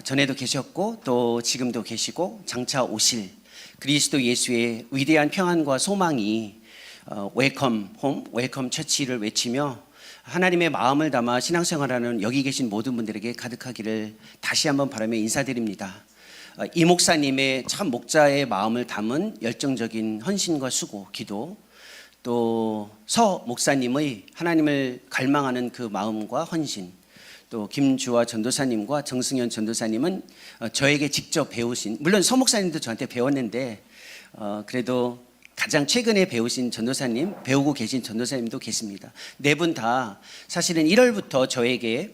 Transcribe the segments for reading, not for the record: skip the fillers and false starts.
전에도 계셨고 또 지금도 계시고 장차 오실 그리스도 예수의 위대한 평안과 소망이 웰컴 홈, 웰컴 처치를 외치며 하나님의 마음을 담아 신앙생활하는 여기 계신 모든 분들에게 가득하기를 다시 한번 바라며 인사드립니다. 이 목사님의 참 목자의 마음을 담은 열정적인 헌신과 수고, 기도, 또 서 목사님의 하나님을 갈망하는 그 마음과 헌신, 또 김주화 전도사님과 정승현 전도사님은 저에게 직접 배우신, 물론 서 목사님도 저한테 배웠는데 그래도 가장 최근에 배우신 전도사님, 배우고 계신 전도사님도 계십니다. 네 분 다 사실은 1월부터 저에게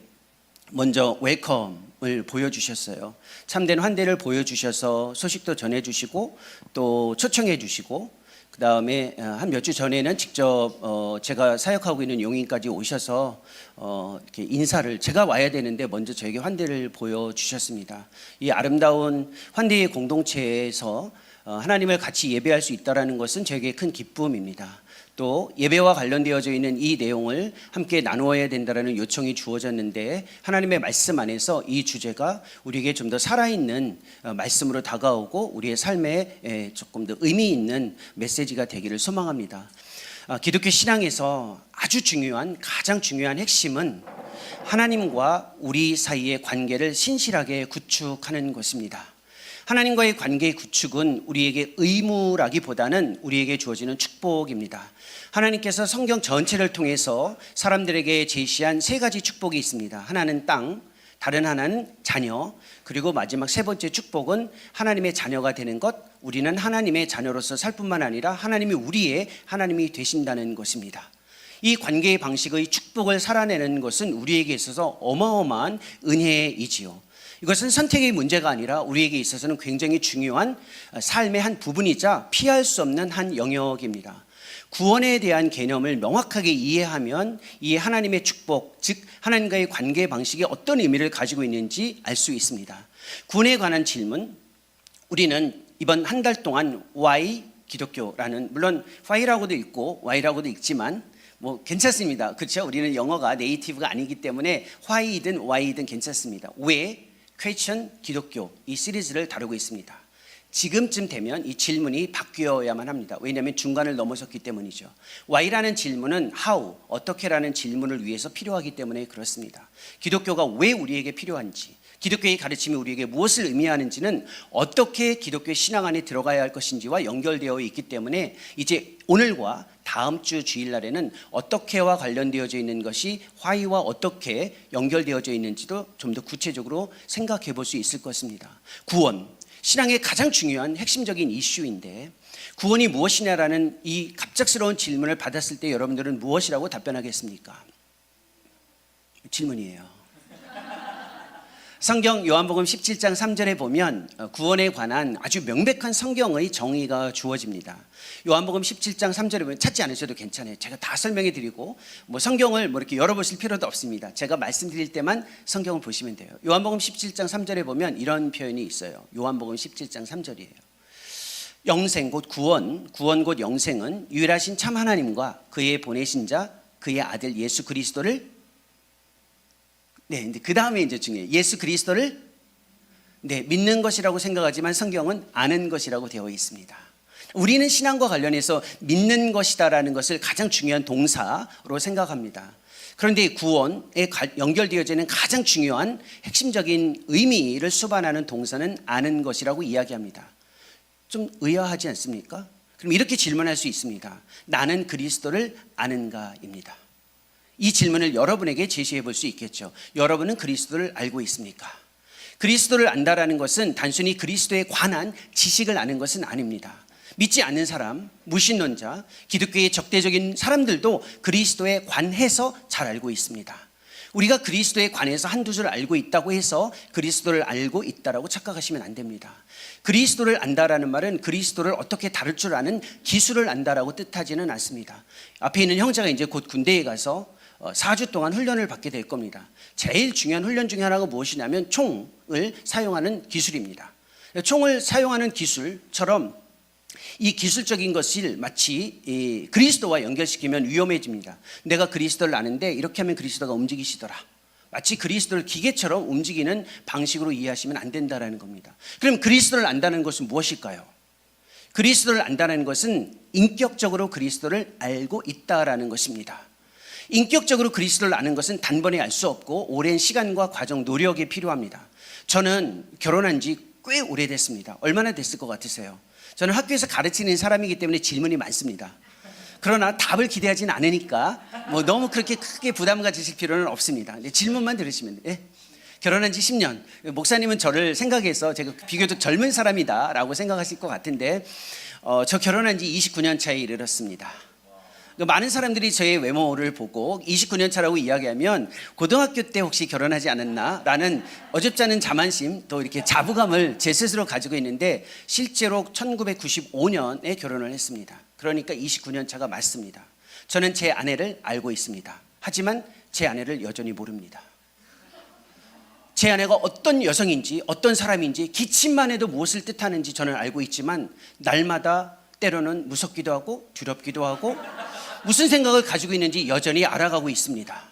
먼저 웰컴을 보여주셨어요. 참된 환대를 보여주셔서 소식도 전해주시고 또 초청해 주시고, 그 다음에 한 몇 주 전에는 직접 제가 사역하고 있는 용인까지 오셔서 이렇게 인사를, 제가 와야 되는데 먼저 저에게 환대를 보여주셨습니다. 이 아름다운 환대의 공동체에서 하나님을 같이 예배할 수 있다는 것은 저에게 큰 기쁨입니다. 또 예배와 관련되어져 있는 이 내용을 함께 나누어야 된다는 요청이 주어졌는데, 하나님의 말씀 안에서 이 주제가 우리에게 좀 더 살아있는 말씀으로 다가오고 우리의 삶에 조금 더 의미 있는 메시지가 되기를 소망합니다. 기독교 신앙에서 아주 중요한, 가장 중요한 핵심은 하나님과 우리 사이의 관계를 신실하게 구축하는 것입니다. 하나님과의 관계의 구축은 우리에게 의무라기보다는 우리에게 주어지는 축복입니다. 하나님께서 성경 전체를 통해서 사람들에게 제시한 세 가지 축복이 있습니다. 하나는 땅, 다른 하나는 자녀, 그리고 마지막 세 번째 축복은 하나님의 자녀가 되는 것. 우리는 하나님의 자녀로서 살 뿐만 아니라 하나님이 우리의 하나님이 되신다는 것입니다. 이 관계의 방식의 축복을 살아내는 것은 우리에게 있어서 어마어마한 은혜이지요. 이것은 선택의 문제가 아니라 우리에게 있어서는 굉장히 중요한 삶의 한 부분이자 피할 수 없는 한 영역입니다. 구원에 대한 개념을 명확하게 이해하면 이 하나님의 축복, 즉 하나님과의 관계 방식이 어떤 의미를 가지고 있는지 알 수 있습니다. 구원에 관한 질문, 우리는 이번 한 달 동안 Why 기독교라는, 물론 Why라고도 있고 Why라고도 있지만 뭐 괜찮습니다. 그렇죠? 우리는 영어가 네이티브가 아니기 때문에 Why이든 Why이든 괜찮습니다. 왜? 퀘스천 기독교, 이 시리즈를 다루고 있습니다. 지금쯤 되면 이 질문이 바뀌어야만 합니다. 왜냐하면 중간을 넘어섰기 때문이죠. Why라는 질문은 how, 어떻게라는 질문을 위해서 필요하기 때문에 그렇습니다. 기독교가 왜 우리에게 필요한지, 기독교의 가르침이 우리에게 무엇을 의미하는지는 어떻게 기독교의 신앙 안에 들어가야 할 것인지와 연결되어 있기 때문에 이제 오늘과 다음 주 주일날에는 어떻게와 관련되어져 있는 것이 why와 어떻게 연결되어져 있는지도 좀 더 구체적으로 생각해 볼 수 있을 것입니다. 구원, 신앙의 가장 중요한 핵심적인 이슈인데, 구원이 무엇이냐라는 이 갑작스러운 질문을 받았을 때 여러분들은 무엇이라고 답변하겠습니까? 질문이에요. 성경 요한복음 17장 3절에 보면 구원에 관한 아주 명백한 성경의 정의가 주어집니다. 요한복음 17장 3절에 보면 찾지 않으셔도 괜찮아요. 제가 다 설명해 드리고 성경을 이렇게 열어보실 필요도 없습니다. 제가 말씀드릴 때만 성경을 보시면 돼요. 요한복음 17장 3절에 보면 이런 표현이 있어요. 요한복음 17장 3절이에요. 영생 곧 구원 곧 영생은 유일하신 참 하나님과 그의 보내신 자 그의 아들 예수 그리스도를, 근데 그 다음에 이제 중요해요. 예수 그리스도를 믿는 것이라고 생각하지만 성경은 아는 것이라고 되어 있습니다. 우리는 신앙과 관련해서 믿는 것이다라는 것을 가장 중요한 동사로 생각합니다. 그런데 구원에 연결되어지는 가장 중요한 핵심적인 의미를 수반하는 동사는 아는 것이라고 이야기합니다. 좀 의아하지 않습니까? 그럼 이렇게 질문할 수 있습니다. 나는 그리스도를 아는가입니다. 이 질문을 여러분에게 제시해 볼 수 있겠죠. 여러분은 그리스도를 알고 있습니까? 그리스도를 안다라는 것은 단순히 그리스도에 관한 지식을 아는 것은 아닙니다. 믿지 않는 사람, 무신론자, 기독교의 적대적인 사람들도 그리스도에 관해서 잘 알고 있습니다. 우리가 그리스도에 관해서 한두 줄 알고 있다고 해서 그리스도를 알고 있다라고 착각하시면 안 됩니다. 그리스도를 안다라는 말은 그리스도를 어떻게 다룰 줄 아는 기술을 안다라고 뜻하지는 않습니다. 앞에 있는 형제가 이제 곧 군대에 가서 4주 동안 훈련을 받게 될 겁니다. 제일 중요한 훈련 중에 하나가 무엇이냐면 총을 사용하는 기술입니다. 총을 사용하는 기술처럼 이 기술적인 것을 마치 그리스도와 연결시키면 위험해집니다. 내가 그리스도를 아는데 이렇게 하면 그리스도가 움직이시더라. 마치 그리스도를 기계처럼 움직이는 방식으로 이해하시면 안 된다는 겁니다. 그럼 그리스도를 안다는 것은 무엇일까요? 그리스도를 안다는 것은 인격적으로 그리스도를 알고 있다라는 것입니다. 인격적으로 그리스도를 아는 것은 단번에 알 수 없고 오랜 시간과 과정, 노력이 필요합니다. 저는 결혼한 지 꽤 오래됐습니다. 얼마나 됐을 것 같으세요? 저는 학교에서 가르치는 사람이기 때문에 질문이 많습니다. 그러나 답을 기대하진 않으니까 너무 그렇게 크게 부담 가지실 필요는 없습니다. 질문만 들으시면 돼요. 결혼한 지 10년. 목사님은 저를 생각해서 제가 비교적 젊은 사람이다라고 생각하실 것 같은데 저 결혼한 지 29년 차에 이르렀습니다. 많은 사람들이 저의 외모를 보고 29년 차라고 이야기하면 고등학교 때 혹시 결혼하지 않았나? 라는 어줍지 않은 자만심, 또 이렇게 자부감을 제 스스로 가지고 있는데 실제로 1995년에 결혼을 했습니다. 그러니까 29년 차가 맞습니다. 저는 제 아내를 알고 있습니다. 하지만 제 아내를 여전히 모릅니다. 제 아내가 어떤 여성인지 어떤 사람인지 기침만 해도 무엇을 뜻하는지 저는 알고 있지만 날마다 때로는 무섭기도 하고 두렵기도 하고 무슨 생각을 가지고 있는지 여전히 알아가고 있습니다.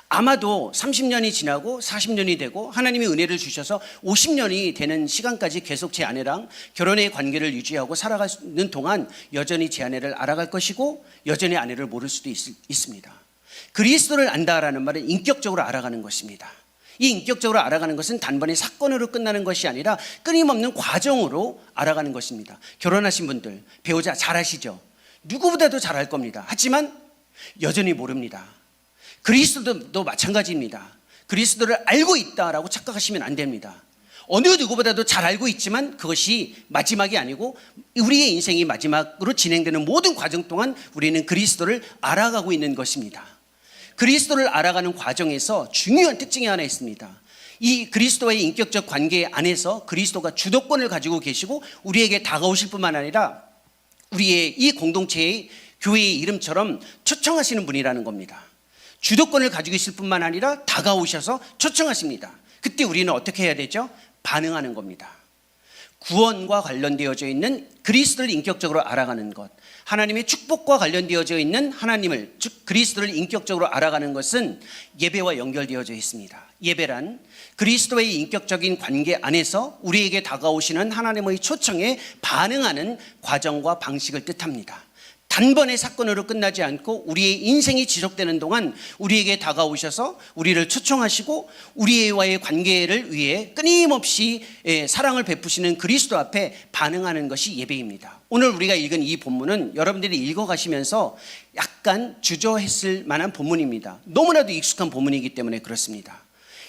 아마도 30년이 지나고 40년이 되고 하나님이 은혜를 주셔서 50년이 되는 시간까지 계속 제 아내랑 결혼의 관계를 유지하고 살아가는 동안 여전히 제 아내를 알아갈 것이고 여전히 아내를 모를 수도 있습니다. 그리스도를 안다라는 말은 인격적으로 알아가는 것입니다. 이 인격적으로 알아가는 것은 단번에 사건으로 끝나는 것이 아니라 끊임없는 과정으로 알아가는 것입니다. 결혼하신 분들, 배우자 잘 아시죠? 누구보다도 잘 알 겁니다. 하지만 여전히 모릅니다. 그리스도도 마찬가지입니다. 그리스도를 알고 있다라고 착각하시면 안 됩니다. 어느 누구보다도 잘 알고 있지만 그것이 마지막이 아니고 우리의 인생이 마지막으로 진행되는 모든 과정 동안 우리는 그리스도를 알아가고 있는 것입니다. 그리스도를 알아가는 과정에서 중요한 특징이 하나 있습니다. 이 그리스도와의 인격적 관계 안에서 그리스도가 주도권을 가지고 계시고 우리에게 다가오실 뿐만 아니라 우리의 이 공동체의 교회의 이름처럼 초청하시는 분이라는 겁니다. 주도권을 가지고 있을 뿐만 아니라 다가오셔서 초청하십니다. 그때 우리는 어떻게 해야 되죠? 반응하는 겁니다. 구원과 관련되어져 있는 그리스도를 인격적으로 알아가는 것, 하나님의 축복과 관련되어져 있는 하나님을, 즉 그리스도를 인격적으로 알아가는 것은 예배와 연결되어져 있습니다. 예배란 그리스도의 인격적인 관계 안에서 우리에게 다가오시는 하나님의 초청에 반응하는 과정과 방식을 뜻합니다. 단번에 사건으로 끝나지 않고 우리의 인생이 지속되는 동안 우리에게 다가오셔서 우리를 초청하시고 우리와의 관계를 위해 끊임없이 사랑을 베푸시는 그리스도 앞에 반응하는 것이 예배입니다. 오늘 우리가 읽은 이 본문은 여러분들이 읽어가시면서 약간 주저했을 만한 본문입니다. 너무나도 익숙한 본문이기 때문에 그렇습니다.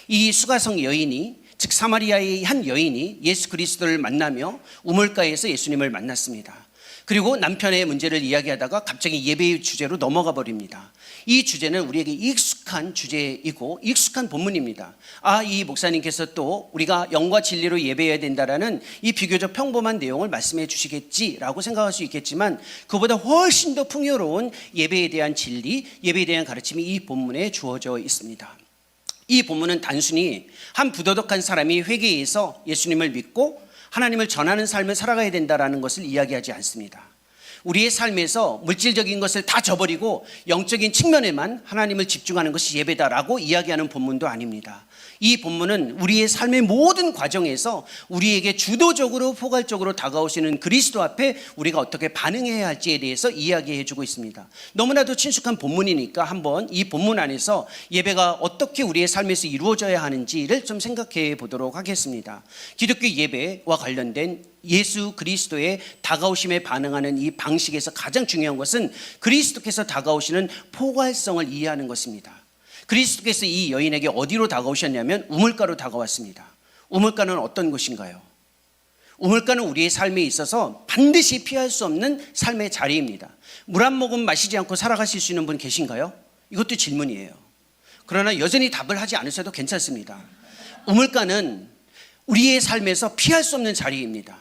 이 수가성 여인이, 즉 사마리아의 한 여인이 예수 그리스도를 만나며 우물가에서 예수님을 만났습니다. 그리고 남편의 문제를 이야기하다가 갑자기 예배의 주제로 넘어가 버립니다. 이 주제는 우리에게 익숙한 주제이고 익숙한 본문입니다. 이 목사님께서 또 우리가 영과 진리로 예배해야 된다라는 이 비교적 평범한 내용을 말씀해 주시겠지라고 생각할 수 있겠지만 그보다 훨씬 더 풍요로운 예배에 대한 진리, 예배에 대한 가르침이 이 본문에 주어져 있습니다. 이 본문은 단순히 한 부도덕한 사람이 회개해서 예수님을 믿고 하나님을 전하는 삶을 살아가야 된다는 것을 이야기하지 않습니다. 우리의 삶에서 물질적인 것을 다 저버리고 영적인 측면에만 하나님을 집중하는 것이 예배다라고 이야기하는 본문도 아닙니다. 이 본문은 우리의 삶의 모든 과정에서 우리에게 주도적으로 포괄적으로 다가오시는 그리스도 앞에 우리가 어떻게 반응해야 할지에 대해서 이야기해 주고 있습니다. 너무나도 친숙한 본문이니까 한번 이 본문 안에서 예배가 어떻게 우리의 삶에서 이루어져야 하는지를 좀 생각해 보도록 하겠습니다. 기독교 예배와 관련된 예수 그리스도의 다가오심에 반응하는 이 방식에서 가장 중요한 것은 그리스도께서 다가오시는 포괄성을 이해하는 것입니다. 그리스도께서 이 여인에게 어디로 다가오셨냐면 우물가로 다가왔습니다. 우물가는 어떤 곳인가요? 우물가는 우리의 삶에 있어서 반드시 피할 수 없는 삶의 자리입니다. 물 한 모금 마시지 않고 살아가실 수 있는 분 계신가요? 이것도 질문이에요. 그러나 여전히 답을 하지 않으셔도 괜찮습니다. 우물가는 우리의 삶에서 피할 수 없는 자리입니다.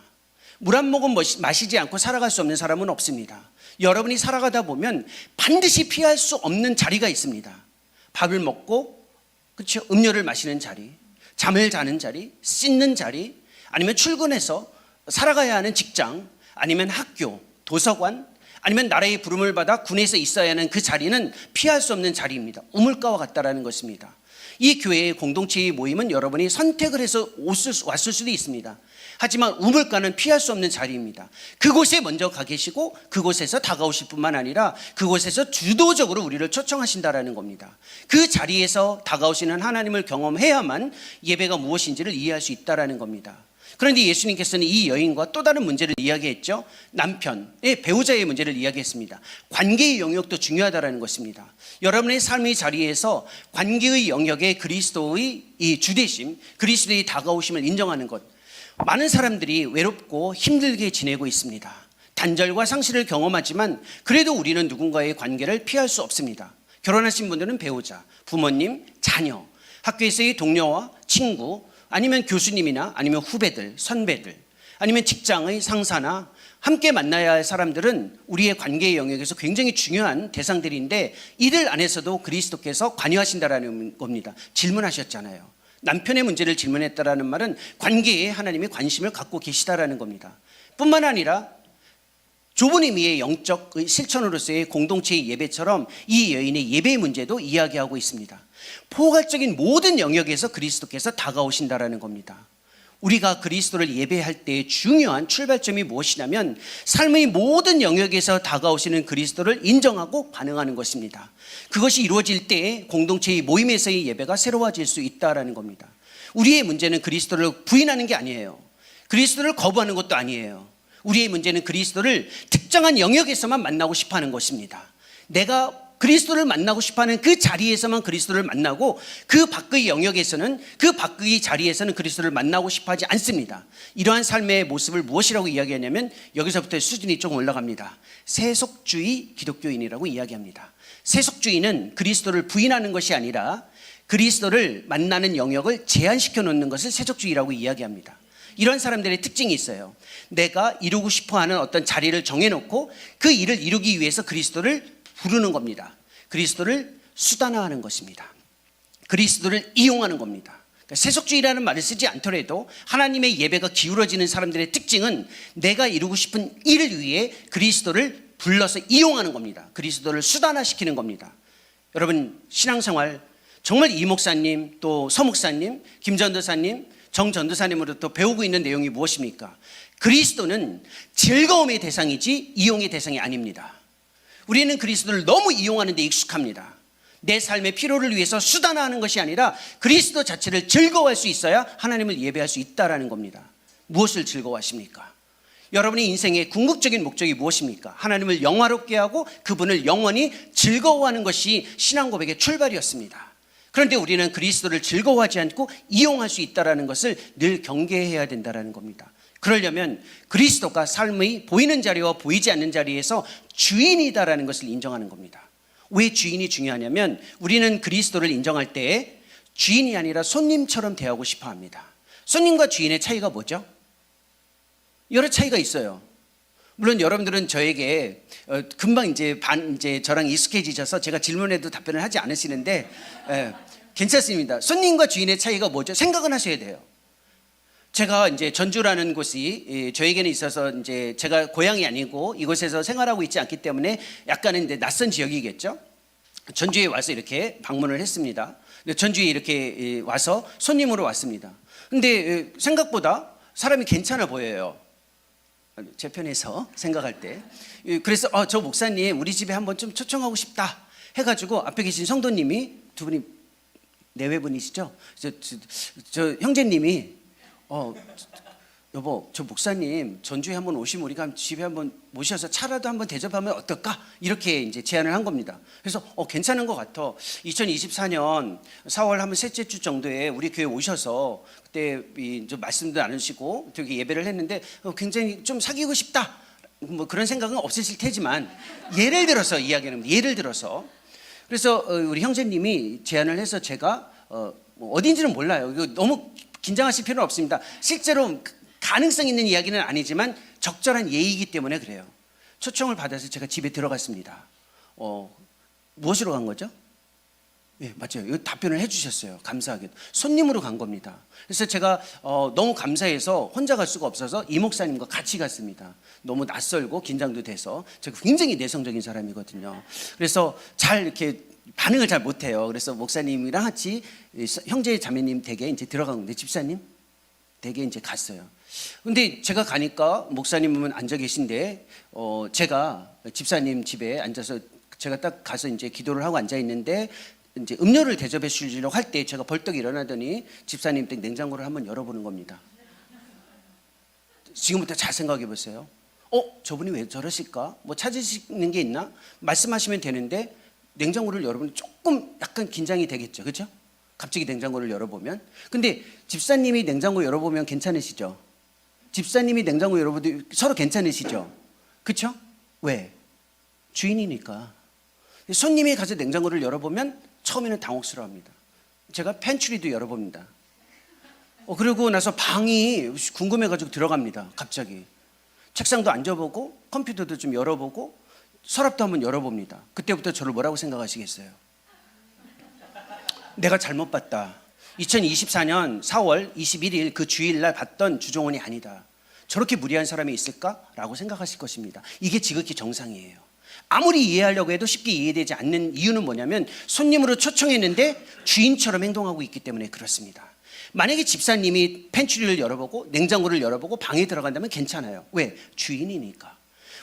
물 한 모금 마시지 않고 살아갈 수 없는 사람은 없습니다. 여러분이 살아가다 보면 반드시 피할 수 없는 자리가 있습니다. 밥을 먹고, 그렇죠? 음료를 마시는 자리, 잠을 자는 자리, 씻는 자리, 아니면 출근해서 살아가야 하는 직장, 아니면 학교, 도서관, 아니면 나라의 부름을 받아 군에서 있어야 하는 그 자리는 피할 수 없는 자리입니다. 우물가와 같다라는 것입니다. 이 교회의 공동체의 모임은 여러분이 선택을 해서 왔을 수도 있습니다. 하지만 우물가는 피할 수 없는 자리입니다. 그곳에 먼저 가 계시고 그곳에서 다가오실 뿐만 아니라 그곳에서 주도적으로 우리를 초청하신다라는 겁니다. 그 자리에서 다가오시는 하나님을 경험해야만 예배가 무엇인지를 이해할 수 있다라는 겁니다. 그런데 예수님께서는 이 여인과 또 다른 문제를 이야기했죠. 남편의 배우자의 문제를 이야기했습니다. 관계의 영역도 중요하다라는 것입니다. 여러분의 삶의 자리에서 관계의 영역에 그리스도의 이 주되심, 그리스도의 다가오심을 인정하는 것. 많은 사람들이 외롭고 힘들게 지내고 있습니다. 단절과 상실을 경험하지만 그래도 우리는 누군가의 관계를 피할 수 없습니다. 결혼하신 분들은 배우자, 부모님, 자녀, 학교에서의 동료와 친구, 아니면 교수님이나 아니면 후배들, 선배들, 아니면 직장의 상사나 함께 만나야 할 사람들은 우리의 관계의 영역에서 굉장히 중요한 대상들인데 이들 안에서도 그리스도께서 관여하신다라는 겁니다. 질문하셨잖아요. 남편의 문제를 질문했다라는 말은 관계에 하나님이 관심을 갖고 계시다라는 겁니다. 뿐만 아니라 좁은 의미의 영적 실천으로서의 공동체의 예배처럼 이 여인의 예배의 문제도 이야기하고 있습니다. 포괄적인 모든 영역에서 그리스도께서 다가오신다라는 겁니다. 우리가 그리스도를 예배할 때의 중요한 출발점이 무엇이냐면 삶의 모든 영역에서 다가오시는 그리스도를 인정하고 반응하는 것입니다. 그것이 이루어질 때 공동체의 모임에서의 예배가 새로워질 수 있다라는 겁니다. 우리의 문제는 그리스도를 부인하는 게 아니에요. 그리스도를 거부하는 것도 아니에요. 우리의 문제는 그리스도를 특정한 영역에서만 만나고 싶어하는 것입니다. 내가 그리스도를 만나고 싶어하는 그 자리에서만 그리스도를 만나고 그 밖의 영역에서는, 그 밖의 자리에서는 그리스도를 만나고 싶어하지 않습니다. 이러한 삶의 모습을 무엇이라고 이야기하냐면 여기서부터 수준이 조금 올라갑니다. 세속주의 기독교인이라고 이야기합니다. 세속주의는 그리스도를 부인하는 것이 아니라 그리스도를 만나는 영역을 제한시켜 놓는 것을 세속주의라고 이야기합니다. 이런 사람들의 특징이 있어요. 내가 이루고 싶어하는 어떤 자리를 정해놓고 그 일을 이루기 위해서 그리스도를 부르는 겁니다. 그리스도를 수단화하는 것입니다. 그리스도를 이용하는 겁니다. 그러니까 세속주의라는 말을 쓰지 않더라도 하나님의 예배가 기울어지는 사람들의 특징은 내가 이루고 싶은 일을 위해 그리스도를 불러서 이용하는 겁니다. 그리스도를 수단화시키는 겁니다. 여러분 신앙생활 정말 이 목사님 또 서 목사님 김 전도사님 정 전도사님으로부터 배우고 있는 내용이 무엇입니까? 그리스도는 즐거움의 대상이지 이용의 대상이 아닙니다. 우리는 그리스도를 너무 이용하는 데 익숙합니다. 내 삶의 필요를 위해서 수단화하는 것이 아니라 그리스도 자체를 즐거워할 수 있어야 하나님을 예배할 수 있다는 겁니다. 무엇을 즐거워하십니까? 여러분의 인생의 궁극적인 목적이 무엇입니까? 하나님을 영화롭게 하고 그분을 영원히 즐거워하는 것이 신앙 고백의 출발이었습니다. 그런데 우리는 그리스도를 즐거워하지 않고 이용할 수 있다는 것을 늘 경계해야 된다는 겁니다. 그러려면 그리스도가 삶의 보이는 자리와 보이지 않는 자리에서 주인이다라는 것을 인정하는 겁니다. 왜 주인이 중요하냐면 우리는 그리스도를 인정할 때에 주인이 아니라 손님처럼 대하고 싶어 합니다. 손님과 주인의 차이가 뭐죠? 여러 차이가 있어요. 물론 여러분들은 저에게 금방 이제 저랑 익숙해지셔서 제가 질문해도 답변을 하지 않으시는데 괜찮습니다. 손님과 주인의 차이가 뭐죠? 생각은 하셔야 돼요. 제가 이제 전주라는 곳이 저에게는 있어서 이제 제가 고향이 아니고 이곳에서 생활하고 있지 않기 때문에 약간은 이제 낯선 지역이겠죠. 전주에 와서 이렇게 방문을 했습니다. 전주에 이렇게 와서 손님으로 왔습니다. 근데 생각보다 사람이 괜찮아 보여요. 제 편에서 생각할 때. 그래서 저 목사님 우리 집에 한번 좀 초청하고 싶다 해가지고 앞에 계신 성도님이 두 분이 내외분이시죠? 저 형제님이 여보 저 목사님 전주에 한번 오시면 우리가 집에 한번 모셔서 차라도 한번 대접하면 어떨까? 이렇게 이제 제안을 한 겁니다. 그래서 괜찮은 것 같아. 2024년 4월 한번 셋째 주 정도에 우리 교회 오셔서 그때 좀 말씀도 나누시고 되게 예배를 했는데 굉장히 좀 사귀고 싶다. 뭐 그런 생각은 없으실 테지만 예를 들어서 이야기하는 예를 들어서 그래서 우리 형제님이 제안을 해서 제가 어딘지는 몰라요. 이거 너무 긴장하실 필요는 없습니다. 실제로 가능성 있는 이야기는 아니지만 적절한 예의이기 때문에 그래요. 초청을 받아서 제가 집에 들어갔습니다. 무엇으로 간 거죠? 예, 맞아요. 이거 답변을 해주셨어요. 감사하게도. 손님으로 간 겁니다. 그래서 제가 너무 감사해서 혼자 갈 수가 없어서 이 목사님과 같이 갔습니다. 너무 낯설고 긴장도 돼서 제가 굉장히 내성적인 사람이거든요. 그래서 잘 이렇게 반응을 잘 못해요. 그래서 목사님이랑 같이 형제 자매님 댁에 이제 들어간 건데, 집사님 댁에 이제 갔어요. 근데 제가 가니까 목사님은 앉아 계신데 제가 집사님 집에 앉아서 제가 딱 가서 이제 기도를 하고 앉아 있는데 이제 음료를 대접해 주려고 할 때 제가 벌떡 일어나더니 집사님 댁 냉장고를 한번 열어보는 겁니다. 지금부터 잘 생각해 보세요. 저분이 왜 저러실까? 뭐 찾으시는 게 있나? 말씀하시면 되는데 냉장고를 열어보면 조금 약간 긴장이 되겠죠, 그렇죠? 갑자기 냉장고를 열어보면. 근데 집사님이 냉장고 열어보면 괜찮으시죠? 집사님이 냉장고 열어보도 서로 괜찮으시죠? 그렇죠? 왜? 주인이니까. 손님이 가서 냉장고를 열어보면 처음에는 당혹스러워합니다. 제가 팬트리도 열어봅니다. 그러고 나서 방이 궁금해가지고 들어갑니다. 갑자기 책상도 앉아보고 컴퓨터도 좀 열어보고 서랍도 한번 열어봅니다. 그때부터 저를 뭐라고 생각하시겠어요? 내가 잘못 봤다. 2024년 4월 21일 그 주일날 봤던 주종원이 아니다. 저렇게 무리한 사람이 있을까라고 생각하실 것입니다. 이게 지극히 정상이에요. 아무리 이해하려고 해도 쉽게 이해되지 않는 이유는 뭐냐면 손님으로 초청했는데 주인처럼 행동하고 있기 때문에 그렇습니다. 만약에 집사님이 팬트리를 열어보고 냉장고를 열어보고 방에 들어간다면 괜찮아요. 왜? 주인이니까.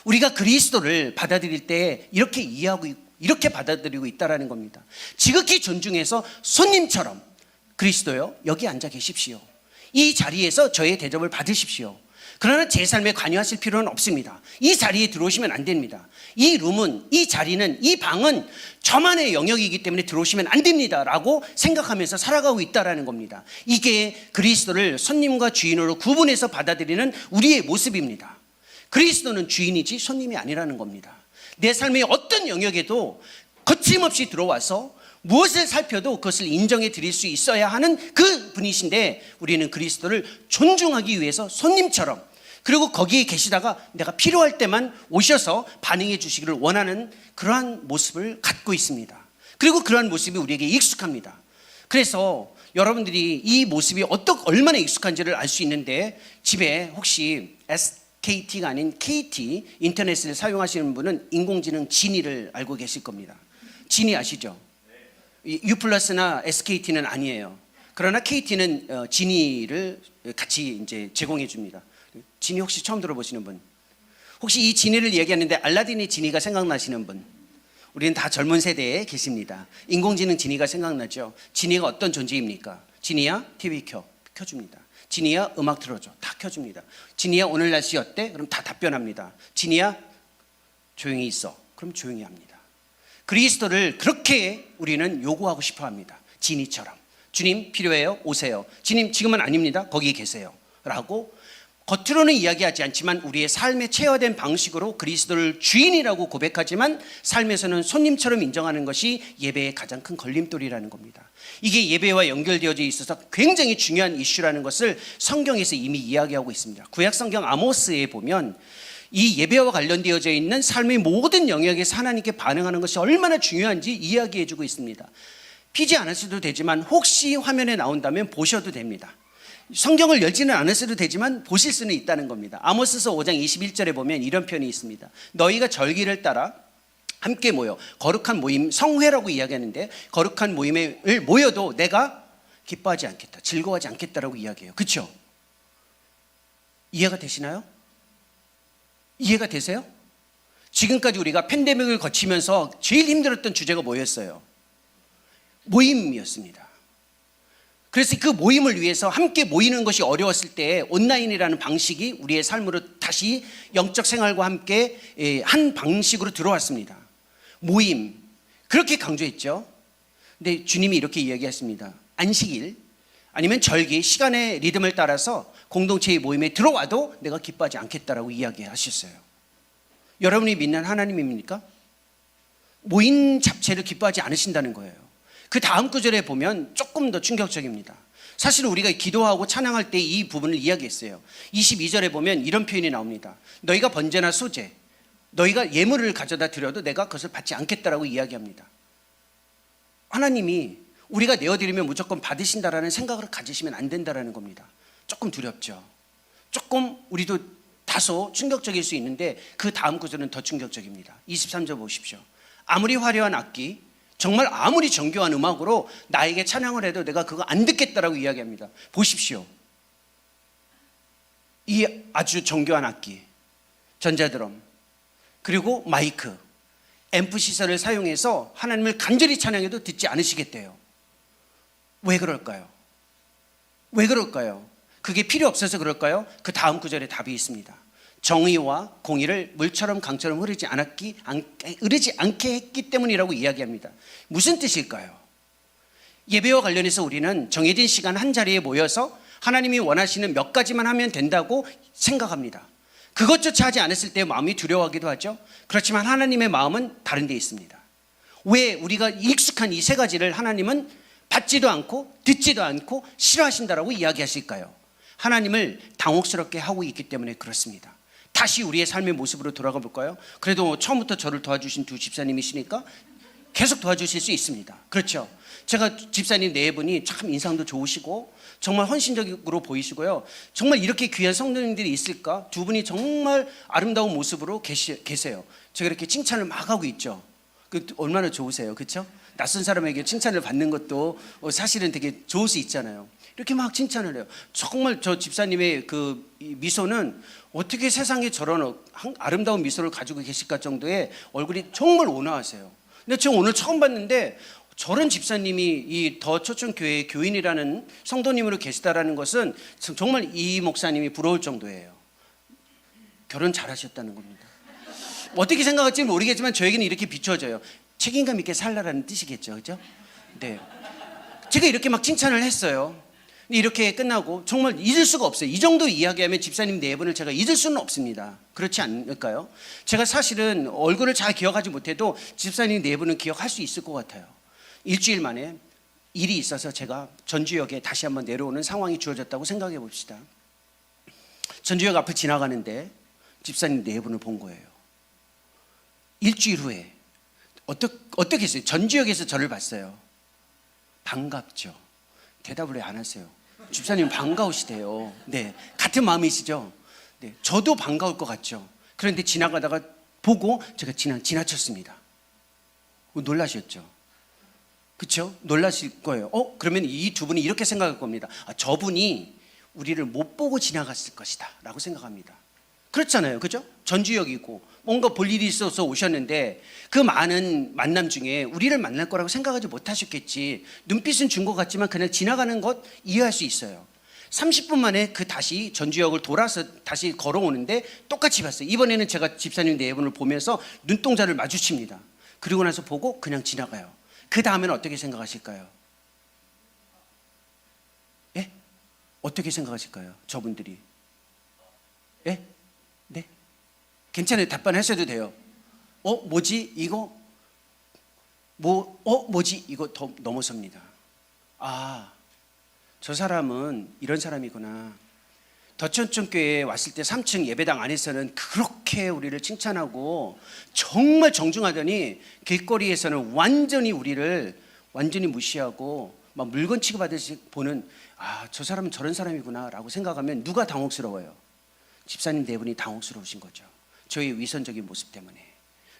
우리가 그리스도를 받아들일 때 이렇게 이해하고 이렇게 받아들이고 있다는 겁니다. 지극히 존중해서 손님처럼 그리스도요, 여기 앉아 계십시오. 이 자리에서 저의 대접을 받으십시오. 그러나 제 삶에 관여하실 필요는 없습니다. 이 자리에 들어오시면 안 됩니다. 이 룸은, 이 자리는, 이 방은 저만의 영역이기 때문에 들어오시면 안 됩니다 라고 생각하면서 살아가고 있다는 겁니다. 이게 그리스도를 손님과 주인으로 구분해서 받아들이는 우리의 모습입니다. 그리스도는 주인이지 손님이 아니라는 겁니다. 내 삶의 어떤 영역에도 거침없이 들어와서 무엇을 살펴도 그것을 인정해 드릴 수 있어야 하는 그 분이신데, 우리는 그리스도를 존중하기 위해서 손님처럼, 그리고 거기에 계시다가 내가 필요할 때만 오셔서 반응해 주시기를 원하는 그러한 모습을 갖고 있습니다. 그리고 그러한 모습이 우리에게 익숙합니다. 그래서 여러분들이 이 모습이 얼마나 익숙한지를 알 수 있는데, 집에 혹시 SKT가 아닌 KT 인터넷을 사용하시는 분은 인공지능 지니를 알고 계실 겁니다. 지니 아시죠? U+나 SKT는 아니에요. 그러나 KT는 지니를 같이 이제 제공해 줍니다. 지니 혹시 처음 들어보시는 분? 혹시 이 지니를 얘기하는데 알라딘의 지니가 생각나시는 분? 우리는 다 젊은 세대에 계십니다. 인공지능 지니가 생각나죠? 지니가 어떤 존재입니까? 지니야 TV 켜줍니다. 지니야 음악 틀어줘, 다 켜줍니다. 지니야 오늘 날씨 어때? 그럼 다 답변합니다. 지니야 조용히 있어, 그럼 조용히 합니다. 그리스도를 그렇게 우리는 요구하고 싶어 합니다. 지니처럼. 주님 필요해요? 오세요. 주님 지금은 아닙니다. 거기 계세요 라고 겉으로는 이야기하지 않지만 우리의 삶에 체화된 방식으로 그리스도를 주인이라고 고백하지만 삶에서는 손님처럼 인정하는 것이 예배의 가장 큰 걸림돌이라는 겁니다. 이게 예배와 연결되어져 있어서 굉장히 중요한 이슈라는 것을 성경에서 이미 이야기하고 있습니다. 구약성경 아모스에 보면 이 예배와 관련되어져 있는 삶의 모든 영역에서 하나님께 반응하는 것이 얼마나 중요한지 이야기해주고 있습니다. 피지 않았어도 되지만 혹시 화면에 나온다면 보셔도 됩니다. 성경을 열지는 않았어도 되지만 보실 수는 있다는 겁니다. 아모스서 5장 21절에 보면 이런 표현이 있습니다. 너희가 절기를 따라 함께 모여, 거룩한 모임, 성회라고 이야기하는데 거룩한 모임에 모여도 내가 기뻐하지 않겠다, 즐거워하지 않겠다라고 이야기해요. 그렇죠? 이해가 되시나요? 이해가 되세요? 지금까지 우리가 팬데믹을 거치면서 제일 힘들었던 주제가 뭐였어요? 모임이었습니다. 그래서 그 모임을 위해서 함께 모이는 것이 어려웠을 때 온라인이라는 방식이 우리의 삶으로 다시 영적 생활과 함께 한 방식으로 들어왔습니다. 모임, 그렇게 강조했죠. 근데 주님이 이렇게 이야기했습니다. 안식일 아니면 절기, 시간의 리듬을 따라서 공동체의 모임에 들어와도 내가 기뻐하지 않겠다라고 이야기하셨어요. 여러분이 믿는 하나님입니까? 모임 자체를 기뻐하지 않으신다는 거예요. 그 다음 구절에 보면 조금 더 충격적입니다. 사실 우리가 기도하고 찬양할 때 이 부분을 이야기했어요. 22절에 보면 이런 표현이 나옵니다. 너희가 번제나 소제, 너희가 예물을 가져다 드려도 내가 그것을 받지 않겠다라고 이야기합니다. 하나님이 우리가 내어드리면 무조건 받으신다라는 생각을 가지시면 안 된다라는 겁니다. 조금 두렵죠. 조금 우리도 다소 충격적일 수 있는데 그 다음 구절은 더 충격적입니다. 23절 보십시오. 아무리 화려한 악기, 정말 아무리 정교한 음악으로 나에게 찬양을 해도 내가 그거 안 듣겠다라고 이야기합니다. 보십시오. 이 아주 정교한 악기, 전자드럼, 그리고 마이크, 앰프 시설을 사용해서 하나님을 간절히 찬양해도 듣지 않으시겠대요. 왜 그럴까요? 왜 그럴까요? 그게 필요 없어서 그럴까요? 그 다음 구절에 답이 있습니다. 정의와 공의를 물처럼 강처럼 흐르지 않게 했기 때문이라고 이야기합니다. 무슨 뜻일까요? 예배와 관련해서 우리는 정해진 시간 한 자리에 모여서 하나님이 원하시는 몇 가지만 하면 된다고 생각합니다. 그것조차 하지 않았을 때 마음이 두려워하기도 하죠. 그렇지만 하나님의 마음은 다른 데 있습니다. 왜 우리가 익숙한 이 세 가지를 하나님은 받지도 않고 듣지도 않고 싫어하신다라고 이야기하실까요? 하나님을 당혹스럽게 하고 있기 때문에 그렇습니다. 다시 우리의 삶의 모습으로 돌아가 볼까요? 그래도 처음부터 저를 도와주신 두 집사님이시니까 계속 도와주실 수 있습니다. 그렇죠? 제가 집사님 네 분이 참 인상도 좋으시고 정말 헌신적으로 보이시고요. 정말 이렇게 귀한 성도님들이 있을까? 두 분이 정말 아름다운 모습으로 계세요. 제가 이렇게 칭찬을 막 하고 있죠. 얼마나 좋으세요, 그렇죠? 낯선 사람에게 칭찬을 받는 것도 사실은 되게 좋을 수 있잖아요. 이렇게 막 칭찬을 해요. 정말 저 집사님의 그 미소는 어떻게 세상에 저런 아름다운 미소를 가지고 계실까 정도의 얼굴이 정말 온화하세요. 근데 제가 오늘 처음 봤는데 저런 집사님이 이 더 초청교회 교인이라는 성도님으로 계시다라는 것은 정말 이 목사님이 부러울 정도예요. 결혼 잘하셨다는 겁니다. 어떻게 생각할지 모르겠지만 저에게는 이렇게 비춰져요. 책임감 있게 살라라는 뜻이겠죠, 그렇죠? 네. 제가 이렇게 막 칭찬을 했어요. 이렇게 끝나고 정말 잊을 수가 없어요. 이 정도 이야기하면 집사님 네 분을 제가 잊을 수는 없습니다. 그렇지 않을까요? 제가 사실은 얼굴을 잘 기억하지 못해도 집사님 네 분은 기억할 수 있을 것 같아요. 일주일 만에 일이 있어서 제가 전주역에 다시 한번 내려오는 상황이 주어졌다고 생각해 봅시다. 전주역 앞을 지나가는데 집사님 네 분을 본 거예요. 일주일 후에 어떻게 했어요? 전주역에서 저를 봤어요. 반갑죠. 대답을 왜 안 하세요? 집사님 반가우시대요. 네, 같은 마음이시죠? 네, 저도 반가울 것 같죠. 그런데 지나가다가 보고 제가 지나쳤습니다. 놀라셨죠? 그렇죠? 놀라실 거예요. 그러면 이 두 분이 이렇게 생각할 겁니다. 저분이 우리를 못 보고 지나갔을 것이다 라고 생각합니다. 그렇잖아요, 그죠? 전주역이고 뭔가 볼 일이 있어서 오셨는데 그 많은 만남 중에 우리를 만날 거라고 생각하지 못하셨겠지. 눈빛은 준 것 같지만 그냥 지나가는 것 이해할 수 있어요. 30분 만에 다시 전주역을 돌아서 다시 걸어오는데 똑같이 봤어요. 이번에는 제가 집사님 네 분을 보면서 눈동자를 마주칩니다. 그리고 나서 보고 그냥 지나가요. 그 다음에는 어떻게 생각하실까요? 예? 어떻게 생각하실까요? 저분들이? 예? 네? 괜찮아요. 답변하셔도 돼요. 뭐지? 이거? 뭐지? 이거 더 넘어섭니다. 저 사람은 이런 사람이구나. 더천천교회에 왔을 때 3층 예배당 안에서는 그렇게 우리를 칭찬하고 정말 정중하더니 길거리에서는 완전히 우리를 완전히 무시하고 막 물건 취급하듯이 보는 저 사람은 저런 사람이구나 라고 생각하면 누가 당혹스러워요? 집사님 네 분이 당혹스러우신 거죠. 저의 위선적인 모습 때문에,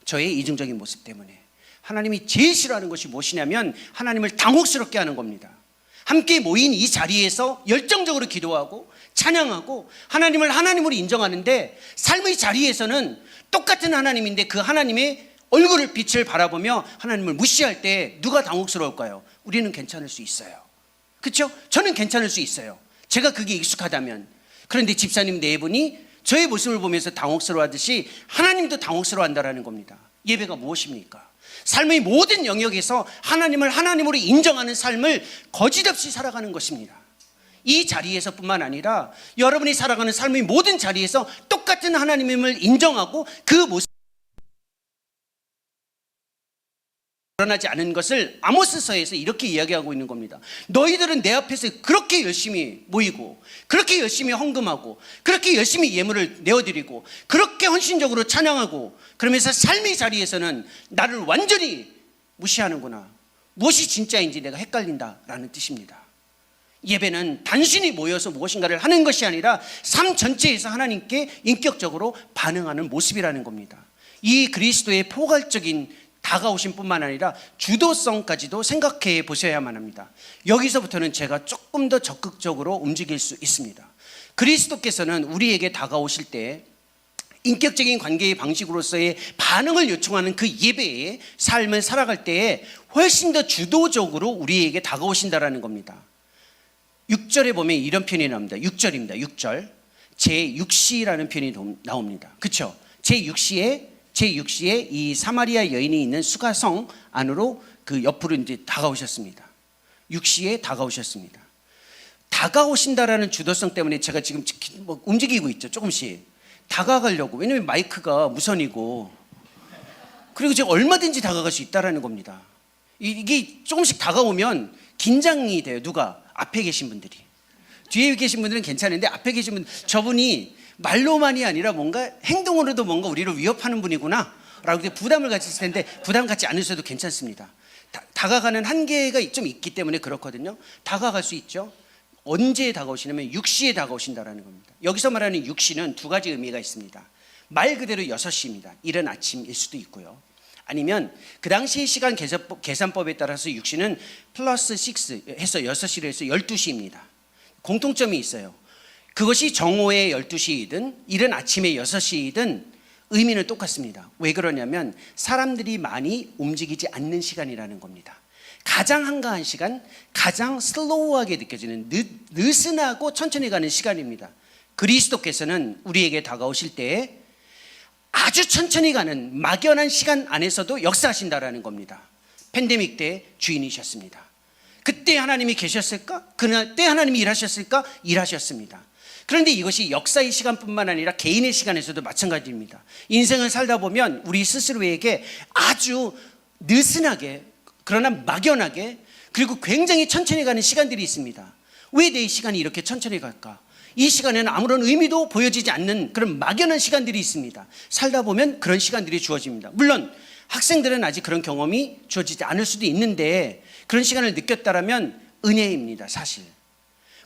저의 이중적인 모습 때문에. 하나님이 제일 싫어하는 것이 무엇이냐면 하나님을 당혹스럽게 하는 겁니다. 함께 모인 이 자리에서 열정적으로 기도하고 찬양하고 하나님을 하나님으로 인정하는데 삶의 자리에서는 똑같은 하나님인데 그 하나님의 얼굴을 빛을 바라보며 하나님을 무시할 때 누가 당혹스러울까요? 우리는 괜찮을 수 있어요. 그렇죠? 저는 괜찮을 수 있어요. 제가 그게 익숙하다면. 그런데 집사님 네 분이 저의 모습을 보면서 당혹스러워하듯이 하나님도 당혹스러워한다는 겁니다. 예배가 무엇입니까? 삶의 모든 영역에서 하나님을 하나님으로 인정하는 삶을 거짓없이 살아가는 것입니다. 이 자리에서 뿐만 아니라 여러분이 살아가는 삶의 모든 자리에서 똑같은 하나님임을 인정하고 그 모습 드러나지 않은 것을 아모스서에서 이렇게 이야기하고 있는 겁니다. 너희들은 내 앞에서 그렇게 열심히 모이고 그렇게 열심히 헌금하고 그렇게 열심히 예물을 내어드리고 그렇게 헌신적으로 찬양하고 그러면서 삶의 자리에서는 나를 완전히 무시하는구나. 무엇이 진짜인지 내가 헷갈린다라는 뜻입니다. 예배는 단순히 모여서 무엇인가를 하는 것이 아니라 삶 전체에서 하나님께 인격적으로 반응하는 모습이라는 겁니다. 이 그리스도의 포괄적인 다가오신 뿐만 아니라 주도성까지도 생각해 보셔야만 합니다. 여기서부터는 제가 조금 더 적극적으로 움직일 수 있습니다. 그리스도께서는 우리에게 다가오실 때 인격적인 관계의 방식으로서의 반응을 요청하는 그 예배의 삶을 살아갈 때에 훨씬 더 주도적으로 우리에게 다가오신다라는 겁니다. 6절에 보면 이런 표현이 나옵니다. 6절입니다. 6절. 제6시라는 표현이 나옵니다. 그렇죠? 제6시에 이 사마리아 여인이 있는 수가성 안으로 그 옆으로 이제 다가오셨습니다. 6시에 다가오셨습니다. 다가오신다라는 주도성 때문에 제가 지금 뭐 움직이고 있죠. 조금씩 다가가려고. 왜냐하면 마이크가 무선이고, 그리고 제가 얼마든지 다가갈 수 있다라는 겁니다. 이게 조금씩 다가오면 긴장이 돼요. 누가? 앞에 계신 분들이. 뒤에 계신 분들은 괜찮은데 앞에 계신 분, 저분이 말로만이 아니라 뭔가 행동으로도 뭔가 우리를 위협하는 분이구나 라고 부담을 가졌을 텐데, 부담 갖지 않으셔도 괜찮습니다. 다가가는 한계가 좀 있기 때문에 그렇거든요. 다가갈 수 있죠. 언제 다가오시냐면 6시에 다가오신다라는 겁니다. 여기서 말하는 6시는 두 가지 의미가 있습니다. 말 그대로 6시입니다. 이른 아침일 수도 있고요. 아니면 그 당시의 시간 계산법에 따라서 6시는 플러스 6 해서 6시로 해서 12시입니다. 공통점이 있어요. 그것이 정오의 12시이든 이른 아침의 6시이든 의미는 똑같습니다. 왜 그러냐면 사람들이 많이 움직이지 않는 시간이라는 겁니다. 가장 한가한 시간, 가장 슬로우하게 느껴지는 느슨하고 천천히 가는 시간입니다. 그리스도께서는 우리에게 다가오실 때 아주 천천히 가는 막연한 시간 안에서도 역사하신다라는 겁니다. 팬데믹 때 주인이셨습니다. 그때 하나님이 계셨을까? 그때 하나님이 일하셨을까? 일하셨습니다. 그런데 이것이 역사의 시간뿐만 아니라 개인의 시간에서도 마찬가지입니다. 인생을 살다 보면 우리 스스로에게 아주 느슨하게, 그러나 막연하게, 그리고 굉장히 천천히 가는 시간들이 있습니다. 왜 내 시간이 이렇게 천천히 갈까? 이 시간에는 아무런 의미도 보여지지 않는 그런 막연한 시간들이 있습니다. 살다 보면 그런 시간들이 주어집니다. 물론 학생들은 아직 그런 경험이 주어지지 않을 수도 있는데, 그런 시간을 느꼈다라면 은혜입니다. 사실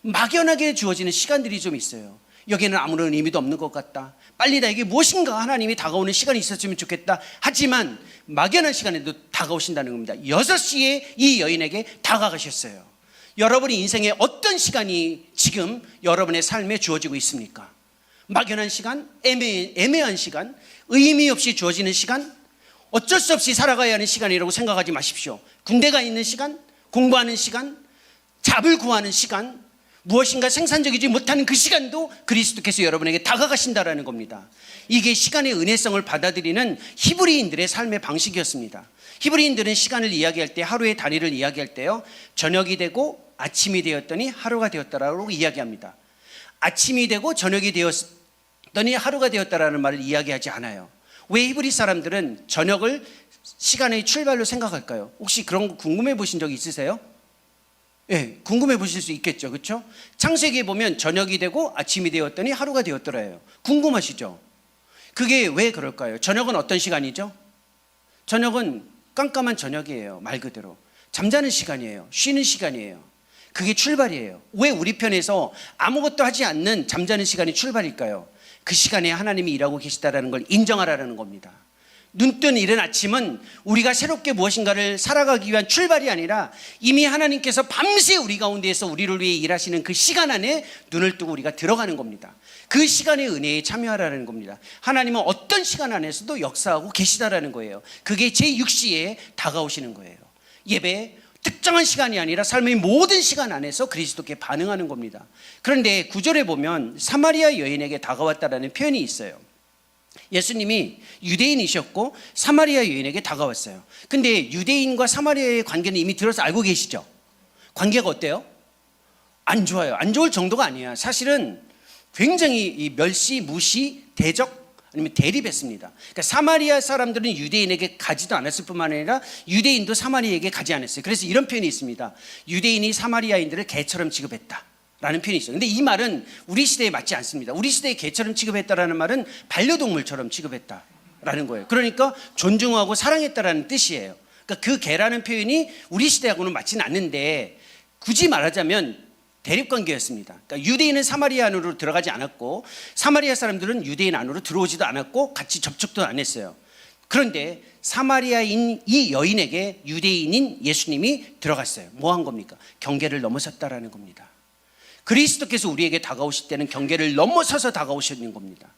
막연하게 주어지는 시간들이 좀 있어요. 여기에는 아무런 의미도 없는 것 같다. 빨리 나에게 무엇인가 하나님이 다가오는 시간이 있었으면 좋겠다. 하지만 막연한 시간에도 다가오신다는 겁니다. 6시에 이 여인에게 다가가셨어요. 여러분이 인생의 어떤 시간이 지금 여러분의 삶에 주어지고 있습니까? 막연한 시간, 애매한 시간, 의미 없이 주어지는 시간, 어쩔 수 없이 살아가야 하는 시간이라고 생각하지 마십시오. 군대가 있는 시간, 공부하는 시간, 잡을 구하는 시간, 무엇인가 생산적이지 못하는 그 시간도 그리스도께서 여러분에게 다가가신다라는 겁니다. 이게 시간의 은혜성을 받아들이는 히브리인들의 삶의 방식이었습니다. 히브리인들은 시간을 이야기할 때, 하루의 단위를 이야기할 때요, 저녁이 되고 아침이 되었더니 하루가 되었다라고 이야기합니다. 아침이 되고 저녁이 되었더니 하루가 되었다라는 말을 이야기하지 않아요. 왜 히브리 사람들은 저녁을 시간의 출발로 생각할까요? 혹시 그런 거 궁금해 보신 적 있으세요? 예, 궁금해 보실 수 있겠죠. 그렇죠? 창세기에 보면 저녁이 되고 아침이 되었더니 하루가 되었더라요. 궁금하시죠? 그게 왜 그럴까요? 저녁은 어떤 시간이죠? 저녁은 깜깜한 저녁이에요. 말 그대로 잠자는 시간이에요. 쉬는 시간이에요. 그게 출발이에요. 왜 우리 편에서 아무것도 하지 않는 잠자는 시간이 출발일까요? 그 시간에 하나님이 일하고 계시다는 걸 인정하라는 겁니다. 눈뜬 이른 아침은 우리가 새롭게 무엇인가를 살아가기 위한 출발이 아니라 이미 하나님께서 밤새 우리 가운데에서 우리를 위해 일하시는 그 시간 안에 눈을 뜨고 우리가 들어가는 겁니다. 그 시간의 은혜에 참여하라는 겁니다. 하나님은 어떤 시간 안에서도 역사하고 계시다라는 거예요. 그게 제6시에 다가오시는 거예요. 예배 특정한 시간이 아니라 삶의 모든 시간 안에서 그리스도께 반응하는 겁니다. 그런데 9절에 보면 사마리아 여인에게 다가왔다라는 표현이 있어요. 예수님이 유대인이셨고 사마리아 여인에게 다가왔어요. 근데 유대인과 사마리아의 관계는 이미 들어서 알고 계시죠? 관계가 어때요? 안 좋아요. 안 좋을 정도가 아니야. 사실은 굉장히 이 멸시, 무시, 대적 아니면 대립했습니다. 그러니까 사마리아 사람들은 유대인에게 가지도 않았을 뿐만 아니라 유대인도 사마리아에게 가지 않았어요. 그래서 이런 표현이 있습니다. 유대인이 사마리아인들을 개처럼 취급했다 라는 표현이 있어요. 근데 이 말은 우리 시대에 맞지 않습니다. 우리 시대에 개처럼 취급했다라는 말은 반려동물처럼 취급했다라는 거예요. 그러니까 존중하고 사랑했다라는 뜻이에요. 그러니까 그 개라는 표현이 우리 시대하고는 맞지는 않는데, 굳이 말하자면 대립관계였습니다. 그러니까 유대인은 사마리아 안으로 들어가지 않았고 사마리아 사람들은 유대인 안으로 들어오지도 않았고 같이 접촉도 안 했어요. 그런데 사마리아인 이 여인에게 유대인인 예수님이 들어갔어요. 뭐 한 겁니까? 경계를 넘어섰다라는 겁니다. 그리스도께서 우리에게 다가오실 때는 경계를 넘어서서 다가오시는 겁니다.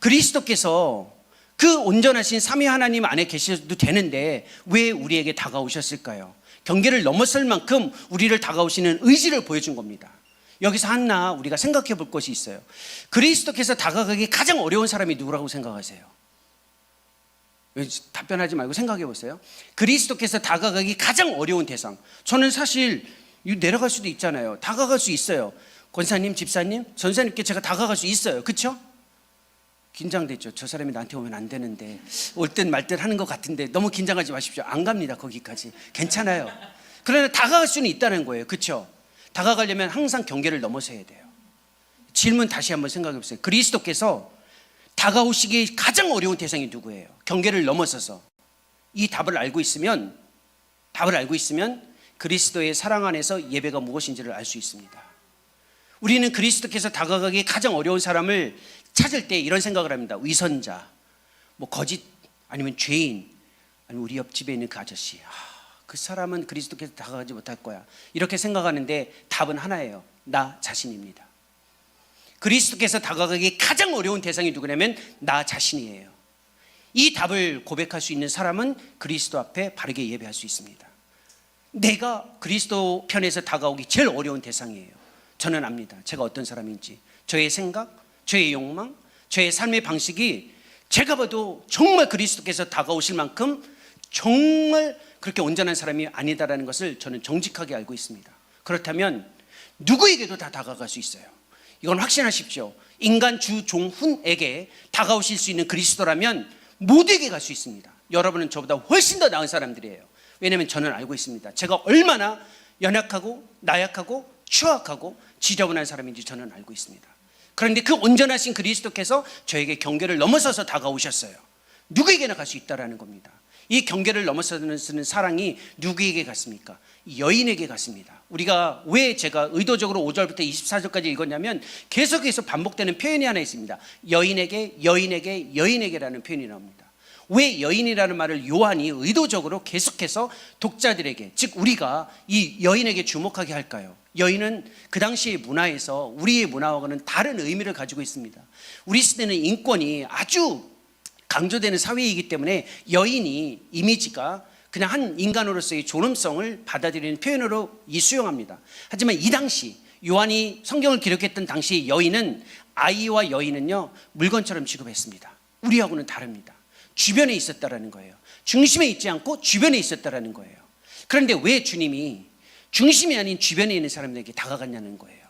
그리스도께서 그 온전하신 삼위 하나님 안에 계셔도 되는데 왜 우리에게 다가오셨을까요? 경계를 넘어설 만큼 우리를 다가오시는 의지를 보여준 겁니다. 여기서 하나 우리가 생각해 볼 것이 있어요. 그리스도께서 다가가기 가장 어려운 사람이 누구라고 생각하세요? 답변하지 말고 생각해 보세요. 그리스도께서 다가가기 가장 어려운 대상. 저는 사실 내려갈 수도 있잖아요. 다가갈 수 있어요. 권사님, 집사님, 전사님께 제가 다가갈 수 있어요. 그렇죠? 긴장되죠. 저 사람이 나한테 오면 안 되는데 올 듯 말 듯 하는 것 같은데 너무 긴장하지 마십시오. 안 갑니다. 거기까지. 괜찮아요. 그러나 다가갈 수는 있다는 거예요. 그렇죠? 다가가려면 항상 경계를 넘어서야 돼요. 질문 다시 한번 생각해 보세요. 그리스도께서 다가오시기 가장 어려운 대상이 누구예요? 경계를 넘어서서 이 답을 알고 있으면 그리스도의 사랑 안에서 예배가 무엇인지를 알 수 있습니다. 우리는 그리스도께서 다가가기 가장 어려운 사람을 찾을 때 이런 생각을 합니다. 위선자, 뭐 거짓, 아니면 죄인, 아니면 우리 옆집에 있는 그 아저씨. 그 사람은 그리스도께서 다가가지 못할 거야. 이렇게 생각하는데 답은 하나예요. 나 자신입니다. 그리스도께서 다가가기 가장 어려운 대상이 누구냐면 나 자신이에요. 이 답을 고백할 수 있는 사람은 그리스도 앞에 바르게 예배할 수 있습니다. 내가 그리스도 편에서 다가오기 제일 어려운 대상이에요. 저는 압니다. 제가 어떤 사람인지. 저의 생각, 저의 욕망, 저의 삶의 방식이 제가 봐도 정말 그리스도께서 다가오실 만큼 정말 그렇게 온전한 사람이 아니다라는 것을 저는 정직하게 알고 있습니다. 그렇다면 누구에게도 다 다가갈 수 있어요. 이건 확신하십시오. 인간 주종훈에게 다가오실 수 있는 그리스도라면 모두에게 갈 수 있습니다. 여러분은 저보다 훨씬 더 나은 사람들이에요. 왜냐하면 저는 알고 있습니다. 제가 얼마나 연약하고 나약하고 추악하고 지저분한 사람인지 저는 알고 있습니다. 그런데 그 온전하신 그리스도께서 저에게 경계를 넘어서서 다가오셨어요. 누구에게나 갈 수 있다는 겁니다. 이 경계를 넘어서는 사랑이 누구에게 갔습니까? 여인에게 갔습니다. 우리가 왜 제가 의도적으로 5절부터 24절까지 읽었냐면 계속해서 반복되는 표현이 하나 있습니다. 여인에게라는 표현이 나옵니다. 왜 여인이라는 말을 요한이 의도적으로 계속해서 독자들에게, 즉 우리가 이 여인에게 주목하게 할까요? 여인은 그 당시의 문화에서 우리의 문화와는 다른 의미를 가지고 있습니다. 우리 시대는 인권이 아주 강조되는 사회이기 때문에 여인이 이미지가 그냥 한 인간으로서의 존엄성을 받아들이는 표현으로 수용합니다. 하지만 이 당시 요한이 성경을 기록했던 당시 여인은, 아이와 여인은요 물건처럼 취급했습니다. 우리하고는 다릅니다. 주변에 있었다라는 거예요. 중심에 있지 않고 주변에 있었다라는 거예요. 그런데 왜 주님이 중심이 아닌 주변에 있는 사람들에게 다가갔냐는 거예요.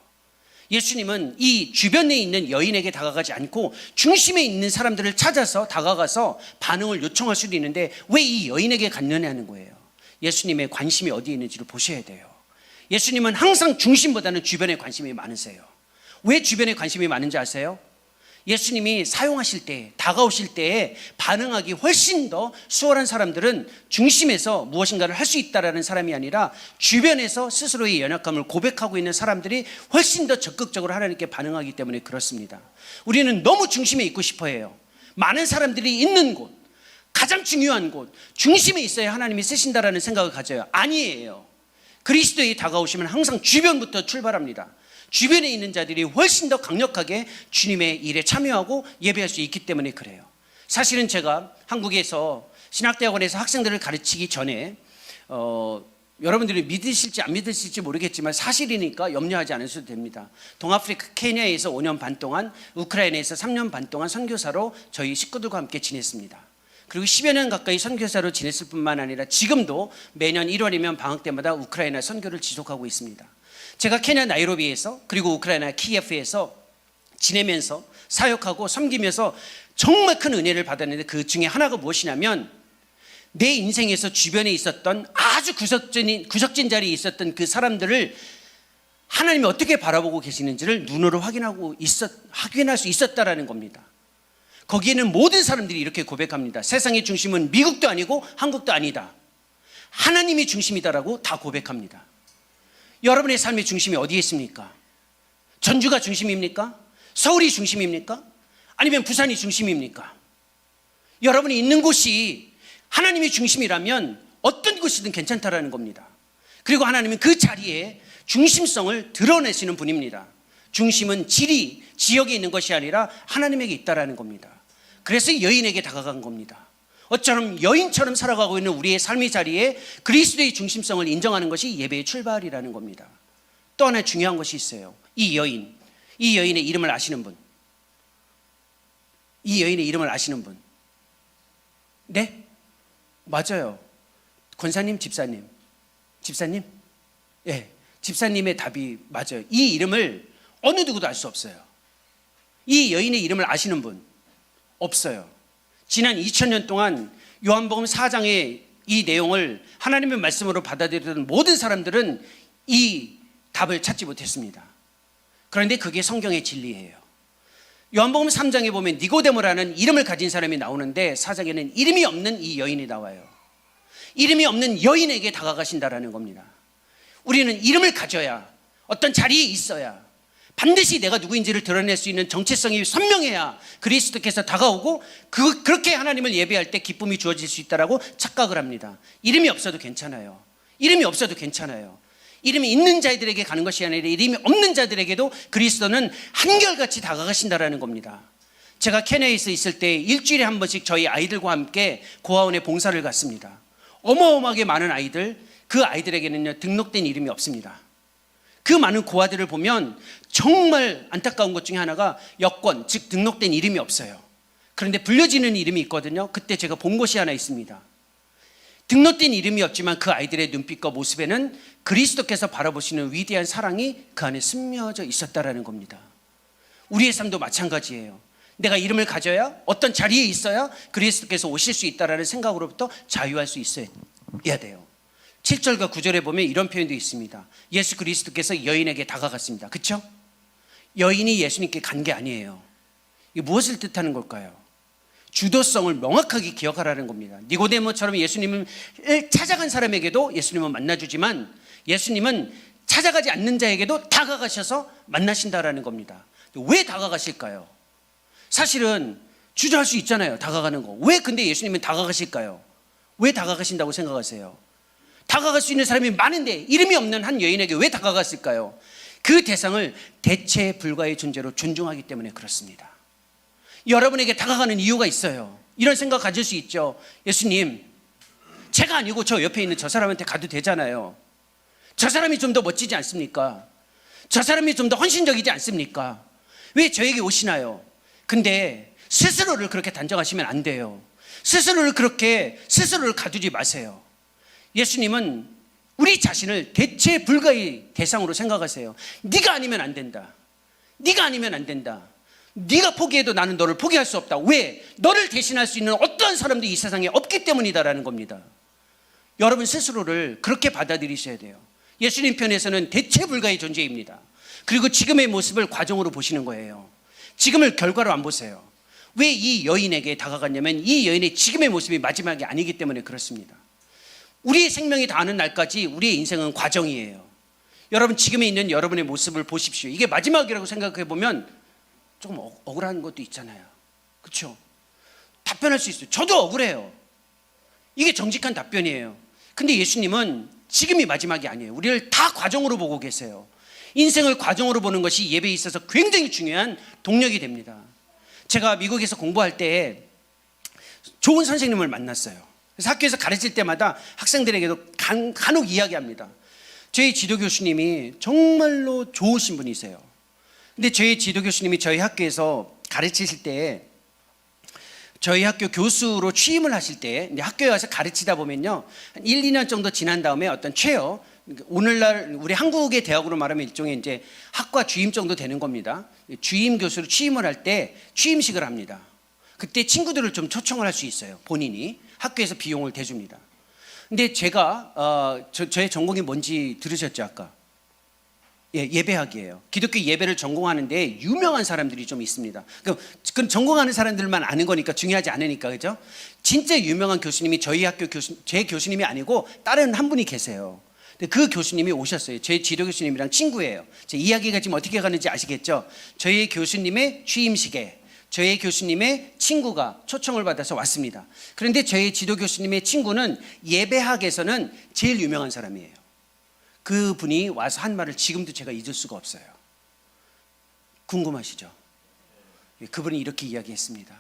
예수님은 이 주변에 있는 여인에게 다가가지 않고 중심에 있는 사람들을 찾아서 다가가서 반응을 요청할 수도 있는데 왜 이 여인에게 갔느냐는 거예요. 예수님의 관심이 어디에 있는지를 보셔야 돼요. 예수님은 항상 중심보다는 주변에 관심이 많으세요. 왜 주변에 관심이 많은지 아세요? 예수님이 사용하실 때, 다가오실 때에 반응하기 훨씬 더 수월한 사람들은 중심에서 무엇인가를 할 수 있다라는 사람이 아니라 주변에서 스스로의 연약함을 고백하고 있는 사람들이 훨씬 더 적극적으로 하나님께 반응하기 때문에 그렇습니다. 우리는 너무 중심에 있고 싶어 해요. 많은 사람들이 있는 곳, 가장 중요한 곳, 중심에 있어야 하나님이 쓰신다라는 생각을 가져요. 아니에요. 그리스도에 다가오시면 항상 주변부터 출발합니다. 주변에 있는 자들이 훨씬 더 강력하게 주님의 일에 참여하고 예배할 수 있기 때문에 그래요. 사실은 제가 한국에서 신학대학원에서 학생들을 가르치기 전에 여러분들이 믿으실지 안 믿으실지 모르겠지만 사실이니까 염려하지 않으셔도 됩니다. 동아프리카 케냐에서 5년 반 동안, 우크라이나에서 3년 반 동안 선교사로 저희 식구들과 함께 지냈습니다. 그리고 10여 년 가까이 선교사로 지냈을 뿐만 아니라 지금도 매년 1월이면 방학 때마다 우크라이나 선교를 지속하고 있습니다. 제가 케냐 나이로비에서 그리고 우크라이나 키예프에서 지내면서 사역하고 섬기면서 정말 큰 은혜를 받았는데 그 중에 하나가 무엇이냐면 내 인생에서 주변에 있었던 아주 구석진 자리에 있었던 그 사람들을 하나님이 어떻게 바라보고 계시는지를 눈으로 확인할 수 있었다라는 겁니다. 거기에는 모든 사람들이 이렇게 고백합니다. 세상의 중심은 미국도 아니고 한국도 아니다. 하나님이 중심이다라고 다 고백합니다. 여러분의 삶의 중심이 어디에 있습니까? 전주가 중심입니까? 서울이 중심입니까? 아니면 부산이 중심입니까? 여러분이 있는 곳이 하나님이 중심이라면 어떤 곳이든 괜찮다라는 겁니다. 그리고 하나님은 그 자리에 중심성을 드러내시는 분입니다. 중심은 지역에 있는 것이 아니라 하나님에게 있다라는 겁니다. 그래서 여인에게 다가간 겁니다. 어처럼 여인처럼 살아가고 있는 우리의 삶의 자리에 그리스도의 중심성을 인정하는 것이 예배의 출발이라는 겁니다. 또 하나 중요한 것이 있어요. 이 여인의 이름을 아시는 분? 이 여인의 이름을 아시는 분? 네? 맞아요. 권사님, 집사님? 예, 집사님의 답이 맞아요. 이 이름을 어느 누구도 알 수 없어요. 이 여인의 이름을 아시는 분? 없어요. 지난 2000년 동안 요한복음 4장의 이 내용을 하나님의 말씀으로 받아들이던 모든 사람들은 이 답을 찾지 못했습니다. 그런데 그게 성경의 진리예요. 요한복음 3장에 보면 니고데모라는 이름을 가진 사람이 나오는데 4장에는 이름이 없는 이 여인이 나와요. 이름이 없는 여인에게 다가가신다라는 겁니다. 우리는 이름을 가져야, 어떤 자리에 있어야, 반드시 내가 누구인지를 드러낼 수 있는 정체성이 선명해야 그리스도께서 다가오고 그렇게 하나님을 예배할 때 기쁨이 주어질 수 있다라고 착각을 합니다. 이름이 없어도 괜찮아요. 이름이 없어도 괜찮아요. 이름이 있는 자들에게 가는 것이 아니라 이름이 없는 자들에게도 그리스도는 한결같이 다가가신다라는 겁니다. 제가 케냐에서 있을 때 일주일에 한 번씩 저희 아이들과 함께 고아원에 봉사를 갔습니다. 어마어마하게 많은 아이들, 그 아이들에게는요 등록된 이름이 없습니다. 그 많은 고아들을 보면 정말 안타까운 것 중에 하나가 여권, 즉 등록된 이름이 없어요. 그런데 불려지는 이름이 있거든요. 그때 제가 본 곳이 하나 있습니다. 등록된 이름이 없지만 그 아이들의 눈빛과 모습에는 그리스도께서 바라보시는 위대한 사랑이 그 안에 스며져 있었다라는 겁니다. 우리의 삶도 마찬가지예요. 내가 이름을 가져야, 어떤 자리에 있어야 그리스도께서 오실 수 있다라는 생각으로부터 자유할 수 있어야 돼요. 7절과 9절에 보면 이런 표현도 있습니다. 예수 그리스도께서 여인에게 다가갔습니다. 그렇죠? 여인이 예수님께 간 게 아니에요. 이게 무엇을 뜻하는 걸까요? 주도성을 명확하게 기억하라는 겁니다. 니고데모처럼 예수님을 찾아간 사람에게도 예수님은 만나주지만 예수님은 찾아가지 않는 자에게도 다가가셔서 만나신다라는 겁니다. 왜 다가가실까요? 사실은 주저할 수 있잖아요. 다가가는 거. 왜 근데 예수님은 다가가실까요? 왜 다가가신다고 생각하세요? 다가갈 수 있는 사람이 많은데 이름이 없는 한 여인에게 왜 다가갔을까요? 그 대상을 대체 불가의 존재로 존중하기 때문에 그렇습니다. 여러분에게 다가가는 이유가 있어요. 이런 생각 가질 수 있죠. 예수님, 제가 아니고 저 옆에 있는 저 사람한테 가도 되잖아요. 저 사람이 좀 더 멋지지 않습니까? 저 사람이 좀 더 헌신적이지 않습니까? 왜 저에게 오시나요? 근데 스스로를 그렇게 단정하시면 안 돼요. 스스로를 가두지 마세요. 예수님은 우리 자신을 대체 불가의 대상으로 생각하세요. 네가 아니면 안 된다. 네가 아니면 안 된다. 네가 포기해도 나는 너를 포기할 수 없다. 왜? 너를 대신할 수 있는 어떠한 사람도 이 세상에 없기 때문이다라는 겁니다. 여러분 스스로를 그렇게 받아들이셔야 돼요. 예수님 편에서는 대체 불가의 존재입니다. 그리고 지금의 모습을 과정으로 보시는 거예요. 지금을 결과로 안 보세요. 왜 이 여인에게 다가갔냐면 이 여인의 지금의 모습이 마지막이 아니기 때문에 그렇습니다. 우리의 생명이 다하는 날까지 우리의 인생은 과정이에요. 여러분 지금에 있는 여러분의 모습을 보십시오. 이게 마지막이라고 생각해 보면 조금 억울한 것도 있잖아요. 그렇죠? 답변할 수 있어요. 저도 억울해요. 이게 정직한 답변이에요. 근데 예수님은 지금이 마지막이 아니에요. 우리를 다 과정으로 보고 계세요. 인생을 과정으로 보는 것이 예배에 있어서 굉장히 중요한 동력이 됩니다. 제가 미국에서 공부할 때 좋은 선생님을 만났어요. 그래서 학교에서 가르칠 때마다 학생들에게도 간혹 이야기합니다. 저희 지도 교수님이 정말로 좋으신 분이세요. 근데 저희 지도 교수님이 저희 학교에서 가르치실 때 저희 학교 교수로 취임을 하실 때 학교에 와서 가르치다 보면요, 한 1, 2년 정도 지난 다음에 어떤 최어, 오늘날 우리 한국의 대학으로 말하면 일종의 이제 학과 주임 정도 되는 겁니다. 주임 교수로 취임을 할 때 취임식을 합니다. 그때 친구들을 좀 초청을 할 수 있어요. 본인이 학교에서 비용을 대줍니다. 근데 제가 저의 전공이 뭔지 들으셨죠 아까? 예배학이에요. 기독교 예배를 전공하는데 유명한 사람들이 좀 있습니다. 그건 전공하는 사람들만 아는 거니까 중요하지 않으니까, 그죠? 진짜 유명한 교수님이 저희 학교 제 교수님이 아니고 다른 한 분이 계세요. 근데 그 교수님이 오셨어요. 제 지도 교수님이랑 친구예요. 제 이야기가 지금 어떻게 가는지 아시겠죠? 저희 교수님의 취임식에 저희 교수님의 친구가 초청을 받아서 왔습니다. 그런데 저희 지도 교수님의 친구는 예배학에서는 제일 유명한 사람이에요. 그분이 와서 한 말을 지금도 제가 잊을 수가 없어요. 궁금하시죠? 그분이 이렇게 이야기했습니다.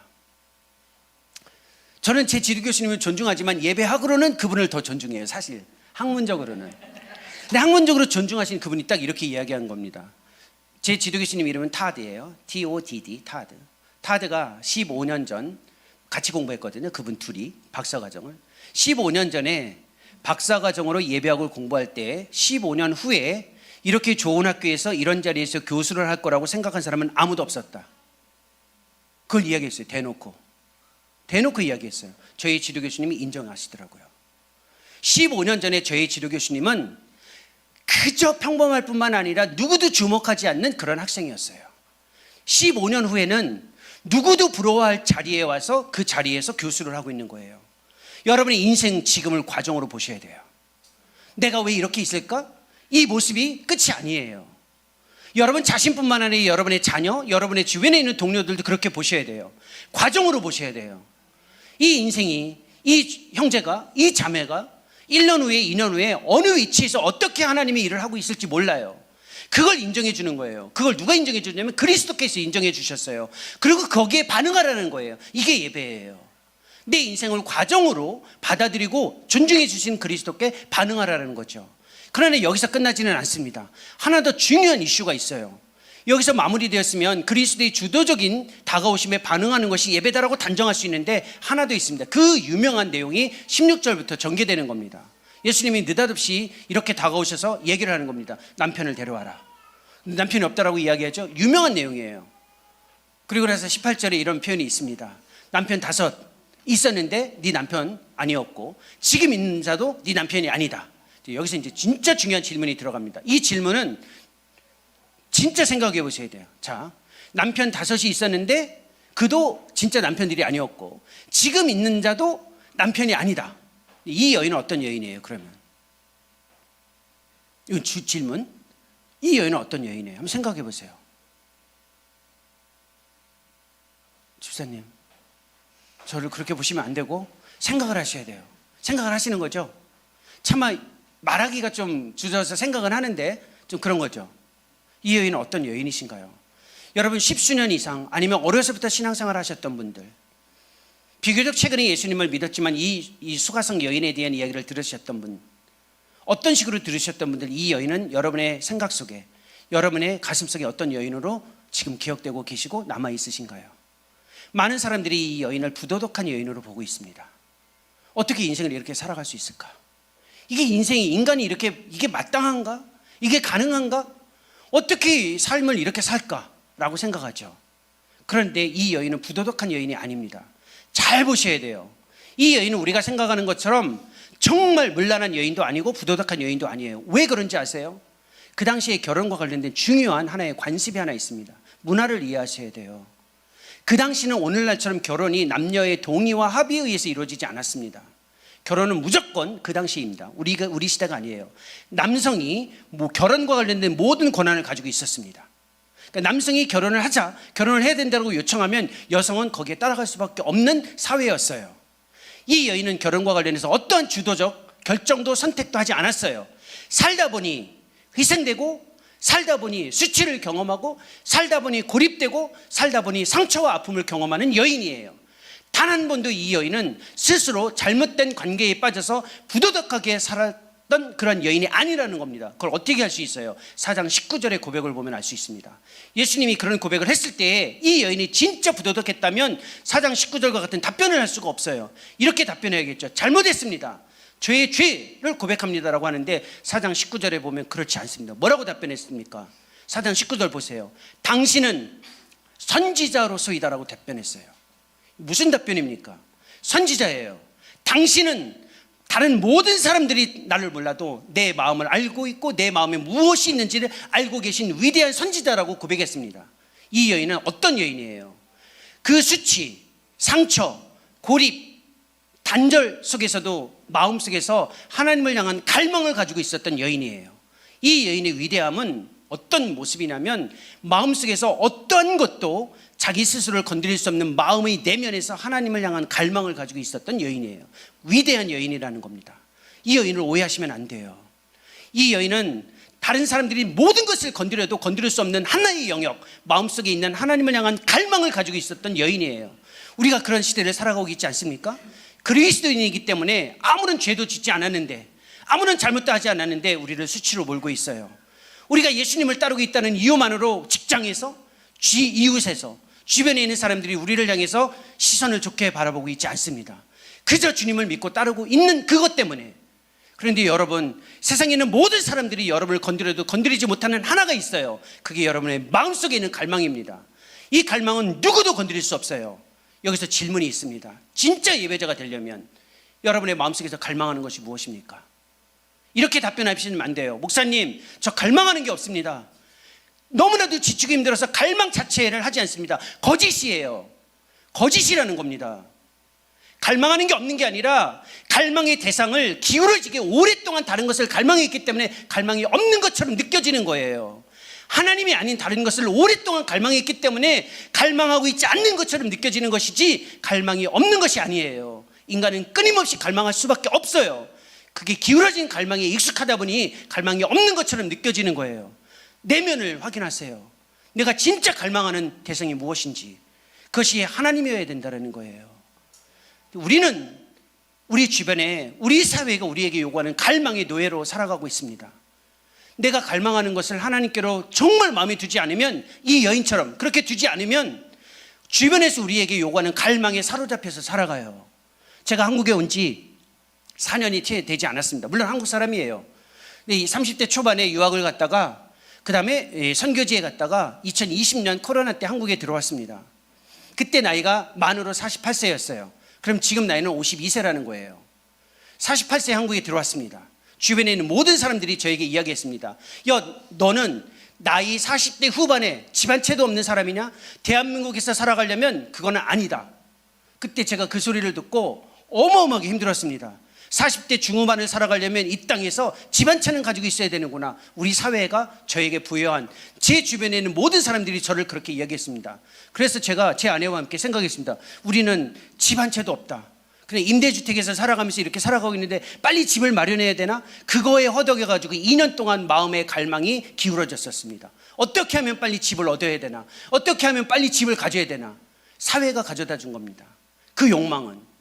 저는 제 지도 교수님을 존중하지만 예배학으로는 그분을 더 존중해요. 사실 학문적으로는. 근데 학문적으로 존중하신 그분이 딱 이렇게 이야기한 겁니다. 제 지도 교수님 이름은 타드예요. TODD, 타드. 타드가 15년 전 같이 공부했거든요. 그분 둘이 박사과정을. 15년 전에 박사과정으로 예배학을 공부할 때 15년 후에 이렇게 좋은 학교에서 이런 자리에서 교수를 할 거라고 생각한 사람은 아무도 없었다. 그걸 이야기했어요. 대놓고 이야기했어요. 저희 지도 교수님이 인정하시더라고요. 15년 전에 저희 지도 교수님은 그저 평범할 뿐만 아니라 누구도 주목하지 않는 그런 학생이었어요. 15년 후에는 누구도 부러워할 자리에 와서 그 자리에서 교수를 하고 있는 거예요. 여러분의 인생 지금을 과정으로 보셔야 돼요. 내가 왜 이렇게 있을까? 이 모습이 끝이 아니에요. 여러분 자신뿐만 아니라 여러분의 자녀, 여러분의 주변에 있는 동료들도 그렇게 보셔야 돼요. 과정으로 보셔야 돼요. 이 인생이, 이 형제가, 이 자매가 1년 후에 2년 후에 어느 위치에서 어떻게 하나님의 일을 하고 있을지 몰라요. 그걸 인정해 주는 거예요. 그걸 누가 인정해 주냐면 그리스도께서 인정해 주셨어요. 그리고 거기에 반응하라는 거예요. 이게 예배예요. 내 인생을 과정으로 받아들이고 존중해 주신 그리스도께 반응하라는 거죠. 그러나 여기서 끝나지는 않습니다. 하나 더 중요한 이슈가 있어요. 여기서 마무리되었으면 그리스도의 주도적인 다가오심에 반응하는 것이 예배다라고 단정할 수 있는데 하나 더 있습니다. 그 유명한 내용이 16절부터 전개되는 겁니다. 예수님이 느닷없이 이렇게 다가오셔서 얘기를 하는 겁니다. 남편을 데려와라. 남편이 없다라고 이야기하죠. 유명한 내용이에요. 그리고 나서 18절에 이런 표현이 있습니다. 남편 5 있었는데 네 남편 아니었고 지금 있는 자도 네 남편이 아니다. 여기서 이제 진짜 중요한 질문이 들어갑니다. 이 질문은 진짜 생각해 보셔야 돼요. 자, 남편 5이 있었는데 그도 진짜 남편들이 아니었고 지금 있는 자도 남편이 아니다. 이 여인은 어떤 여인이에요? 그러면 이건 질문. 이 여인은 어떤 여인이에요? 한번 생각해 보세요. 집사님, 저를 그렇게 보시면 안 되고 생각을 하셔야 돼요. 생각을 하시는 거죠. 차마 말하기가 좀 주저서 생각은 하는데 좀 그런 거죠. 이 여인은 어떤 여인이신가요? 여러분 10수년 이상 아니면 어려서부터 신앙생활 하셨던 분들, 비교적 최근에 예수님을 믿었지만 이 수가성 여인에 대한 이야기를 들으셨던 분, 어떤 식으로 들으셨던 분들, 이 여인은 여러분의 생각 속에, 여러분의 가슴 속에 어떤 여인으로 지금 기억되고 계시고 남아있으신가요? 많은 사람들이 이 여인을 부도덕한 여인으로 보고 있습니다. 어떻게 인생을 이렇게 살아갈 수 있을까? 이게 인생이, 인간이 이렇게, 이게 마땅한가? 이게 가능한가? 어떻게 삶을 이렇게 살까라고 생각하죠. 그런데 이 여인은 부도덕한 여인이 아닙니다. 잘 보셔야 돼요. 이 여인은 우리가 생각하는 것처럼 정말 문란한 여인도 아니고 부도덕한 여인도 아니에요. 왜 그런지 아세요? 그 당시에 결혼과 관련된 중요한 하나의 관습이 하나 있습니다. 문화를 이해하셔야 돼요. 그 당시는 오늘날처럼 결혼이 남녀의 동의와 합의에 의해서 이루어지지 않았습니다. 결혼은 무조건 그 당시입니다. 우리 시대가 아니에요. 남성이 결혼과 관련된 모든 권한을 가지고 있었습니다. 그러니까 남성이 결혼을 하자, 결혼을 해야 된다고 요청하면 여성은 거기에 따라갈 수밖에 없는 사회였어요. 이 여인은 결혼과 관련해서 어떠한 주도적 결정도 선택도 하지 않았어요. 살다 보니 희생되고, 살다 보니 수치를 경험하고, 살다 보니 고립되고, 살다 보니 상처와 아픔을 경험하는 여인이에요. 단 한 번도 이 여인은 스스로 잘못된 관계에 빠져서 부도덕하게 살았던 그런 여인이 아니라는 겁니다. 그걸 어떻게 할 수 있어요? 4장 19절의 고백을 보면 알 수 있습니다. 예수님이 그런 고백을 했을 때 이 여인이 진짜 부도덕했다면 4장 19절과 같은 답변을 할 수가 없어요. 이렇게 답변해야겠죠. 잘못했습니다. 죄의 죄를 고백합니다라고 하는데 4장 19절에 보면 그렇지 않습니다. 뭐라고 답변했습니까? 4장 19절 보세요. 당신은 선지자로서이다라고 답변했어요. 무슨 답변입니까? 선지자예요. 당신은 다른 모든 사람들이 나를 몰라도 내 마음을 알고 있고 내 마음에 무엇이 있는지를 알고 계신 위대한 선지자라고 고백했습니다. 이 여인은 어떤 여인이에요? 그 수치, 상처, 고립, 단절 속에서도 마음속에서 하나님을 향한 갈망을 가지고 있었던 여인이에요. 이 여인의 위대함은 어떤 모습이냐면 마음속에서 어떠한 것도 자기 스스로를 건드릴 수 없는 마음의 내면에서 하나님을 향한 갈망을 가지고 있었던 여인이에요. 위대한 여인이라는 겁니다. 이 여인을 오해하시면 안 돼요. 이 여인은 다른 사람들이 모든 것을 건드려도 건드릴 수 없는 하나의 영역, 마음속에 있는 하나님을 향한 갈망을 가지고 있었던 여인이에요. 우리가 그런 시대를 살아가고 있지 않습니까? 그리스도인이기 때문에 아무런 죄도 짓지 않았는데, 아무런 잘못도 하지 않았는데 우리를 수치로 몰고 있어요. 우리가 예수님을 따르고 있다는 이유만으로 직장에서, 이웃에서, 주변에 있는 사람들이 우리를 향해서 시선을 좋게 바라보고 있지 않습니다. 그저 주님을 믿고 따르고 있는 그것 때문에. 그런데 여러분, 세상에 있는 모든 사람들이 여러분을 건드려도 건드리지 못하는 하나가 있어요. 그게 여러분의 마음속에 있는 갈망입니다. 이 갈망은 누구도 건드릴 수 없어요. 여기서 질문이 있습니다. 진짜 예배자가 되려면 여러분의 마음속에서 갈망하는 것이 무엇입니까? 이렇게 답변하시면 안 돼요. 목사님, 저 갈망하는 게 없습니다. 너무나도 지치고 힘들어서 갈망 자체를 하지 않습니다. 거짓이에요. 거짓이라는 겁니다. 갈망하는 게 없는 게 아니라 갈망의 대상을 기울어지게 오랫동안 다른 것을 갈망했기 때문에 갈망이 없는 것처럼 느껴지는 거예요. 하나님이 아닌 다른 것을 오랫동안 갈망했기 때문에 갈망하고 있지 않는 것처럼 느껴지는 것이지 갈망이 없는 것이 아니에요. 인간은 끊임없이 갈망할 수밖에 없어요. 그게 기울어진 갈망에 익숙하다 보니 갈망이 없는 것처럼 느껴지는 거예요. 내면을 확인하세요. 내가 진짜 갈망하는 대상이 무엇인지. 그것이 하나님이어야 된다는 거예요. 우리는 우리 주변에, 우리 사회가 우리에게 요구하는 갈망의 노예로 살아가고 있습니다. 내가 갈망하는 것을 하나님께로 정말 마음에 두지 않으면, 이 여인처럼 그렇게 두지 않으면 주변에서 우리에게 요구하는 갈망에 사로잡혀서 살아가요. 제가 한국에 온 지 4년이 채 되지 않았습니다. 물론 한국 사람이에요. 30대 초반에 유학을 갔다가 그 다음에 선교지에 갔다가 2020년 코로나 때 한국에 들어왔습니다. 그때 나이가 만으로 48세였어요. 그럼 지금 나이는 52세라는 거예요. 48세 한국에 들어왔습니다. 주변에 있는 모든 사람들이 저에게 이야기했습니다. 야, 너는 나이 40대 후반에 집 한 채도 없는 사람이냐? 대한민국에서 살아가려면 그거는 아니다. 그때 제가 그 소리를 듣고 어마어마하게 힘들었습니다. 40대 중후반을 살아가려면 이 땅에서 집 한 채는 가지고 있어야 되는구나. 우리 사회가 저에게 부여한, 제 주변에 있는 모든 사람들이 저를 그렇게 이야기했습니다. 그래서 제가 제 아내와 함께 생각했습니다. 우리는 집 한 채도 없다. 그냥 임대주택에서 살아가면서 이렇게 살아가고 있는데 빨리 집을 마련해야 되나? 그거에 허덕여가지고 2년 동안 마음의 갈망이 기울어졌었습니다. 어떻게 하면 빨리 집을 얻어야 되나? 어떻게 하면 빨리 집을 가져야 되나? 사회가 가져다 준 겁니다. 그 욕망은.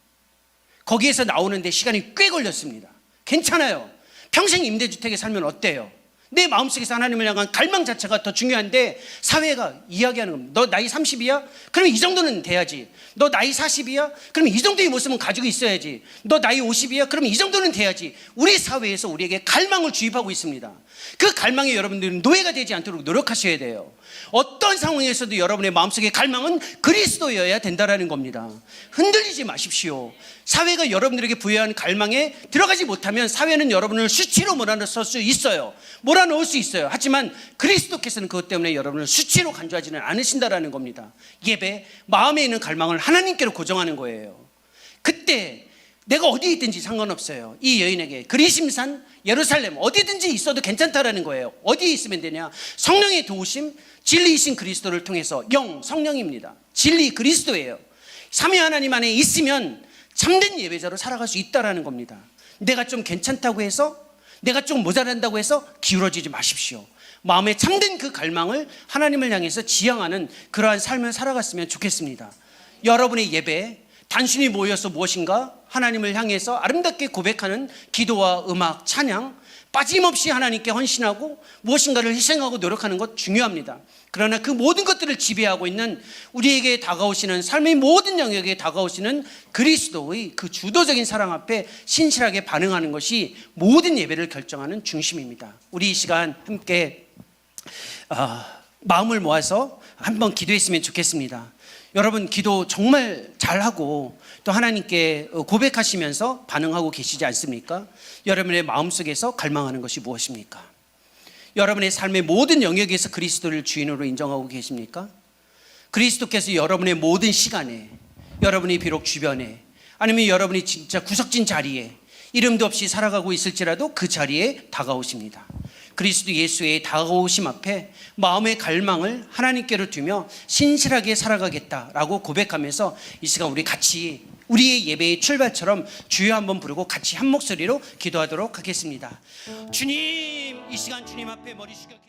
거기에서 나오는데 시간이 꽤 걸렸습니다. 괜찮아요. 평생 임대주택에 살면 어때요? 내 마음속에서 하나님을 향한 갈망 자체가 더 중요한데 사회가 이야기하는 겁니다. 너 나이 30이야? 그러면 이 정도는 돼야지. 너 나이 40이야? 그러면 이 정도의 모습은 가지고 있어야지. 너 나이 50이야? 그러면 이 정도는 돼야지. 우리 사회에서 우리에게 갈망을 주입하고 있습니다. 그 갈망에 여러분들은 노예가 되지 않도록 노력하셔야 돼요. 어떤 상황에서도 여러분의 마음속의 갈망은 그리스도여야 된다는 겁니다. 흔들리지 마십시오. 사회가 여러분들에게 부여한 갈망에 들어가지 못하면 사회는 여러분을 수치로 몰아넣을 수 있어요. 몰아넣을 수 있어요. 하지만 그리스도께서는 그것 때문에 여러분을 수치로 간주하지는 않으신다는 겁니다. 예배, 마음에 있는 갈망을 하나님께로 고정하는 거예요. 그때 내가 어디에 있든지 상관없어요. 이 여인에게 그리심산, 예루살렘 어디든지 있어도 괜찮다라는 거예요. 어디에 있으면 되냐? 성령의 도우심, 진리이신 그리스도를 통해서, 영, 성령입니다. 진리 그리스도예요. 삼위 하나님 안에 있으면 참된 예배자로 살아갈 수 있다는 겁니다. 내가 좀 괜찮다고 해서, 내가 좀 모자란다고 해서 기울어지지 마십시오. 마음에 참된 그 갈망을 하나님을 향해서 지향하는 그러한 삶을 살아갔으면 좋겠습니다. 여러분의 예배, 단순히 모여서 무엇인가 하나님을 향해서 아름답게 고백하는 기도와 음악, 찬양, 빠짐없이 하나님께 헌신하고 무엇인가를 희생하고 노력하는 것 중요합니다. 그러나 그 모든 것들을 지배하고 있는, 우리에게 다가오시는, 삶의 모든 영역에 다가오시는 그리스도의 그 주도적인 사랑 앞에 신실하게 반응하는 것이 모든 예배를 결정하는 중심입니다. 우리 이 시간 함께 마음을 모아서 한번 기도했으면 좋겠습니다. 여러분, 기도 정말 잘하고 또 하나님께 고백하시면서 반응하고 계시지 않습니까? 여러분의 마음속에서 갈망하는 것이 무엇입니까? 여러분의 삶의 모든 영역에서 그리스도를 주인으로 인정하고 계십니까? 그리스도께서 여러분의 모든 시간에, 여러분이 비록 주변에, 아니면 여러분이 진짜 구석진 자리에 이름도 없이 살아가고 있을지라도 그 자리에 다가오십니다. 그리스도 예수의 다가오심 앞에 마음의 갈망을 하나님께로 두며 신실하게 살아가겠다라고 고백하면서 이 시간 우리 같이 우리의 예배의 출발처럼 주여 한번 부르고 같이 한 목소리로 기도하도록 하겠습니다. 주님, 이 시간 주님 앞에 머리 숙여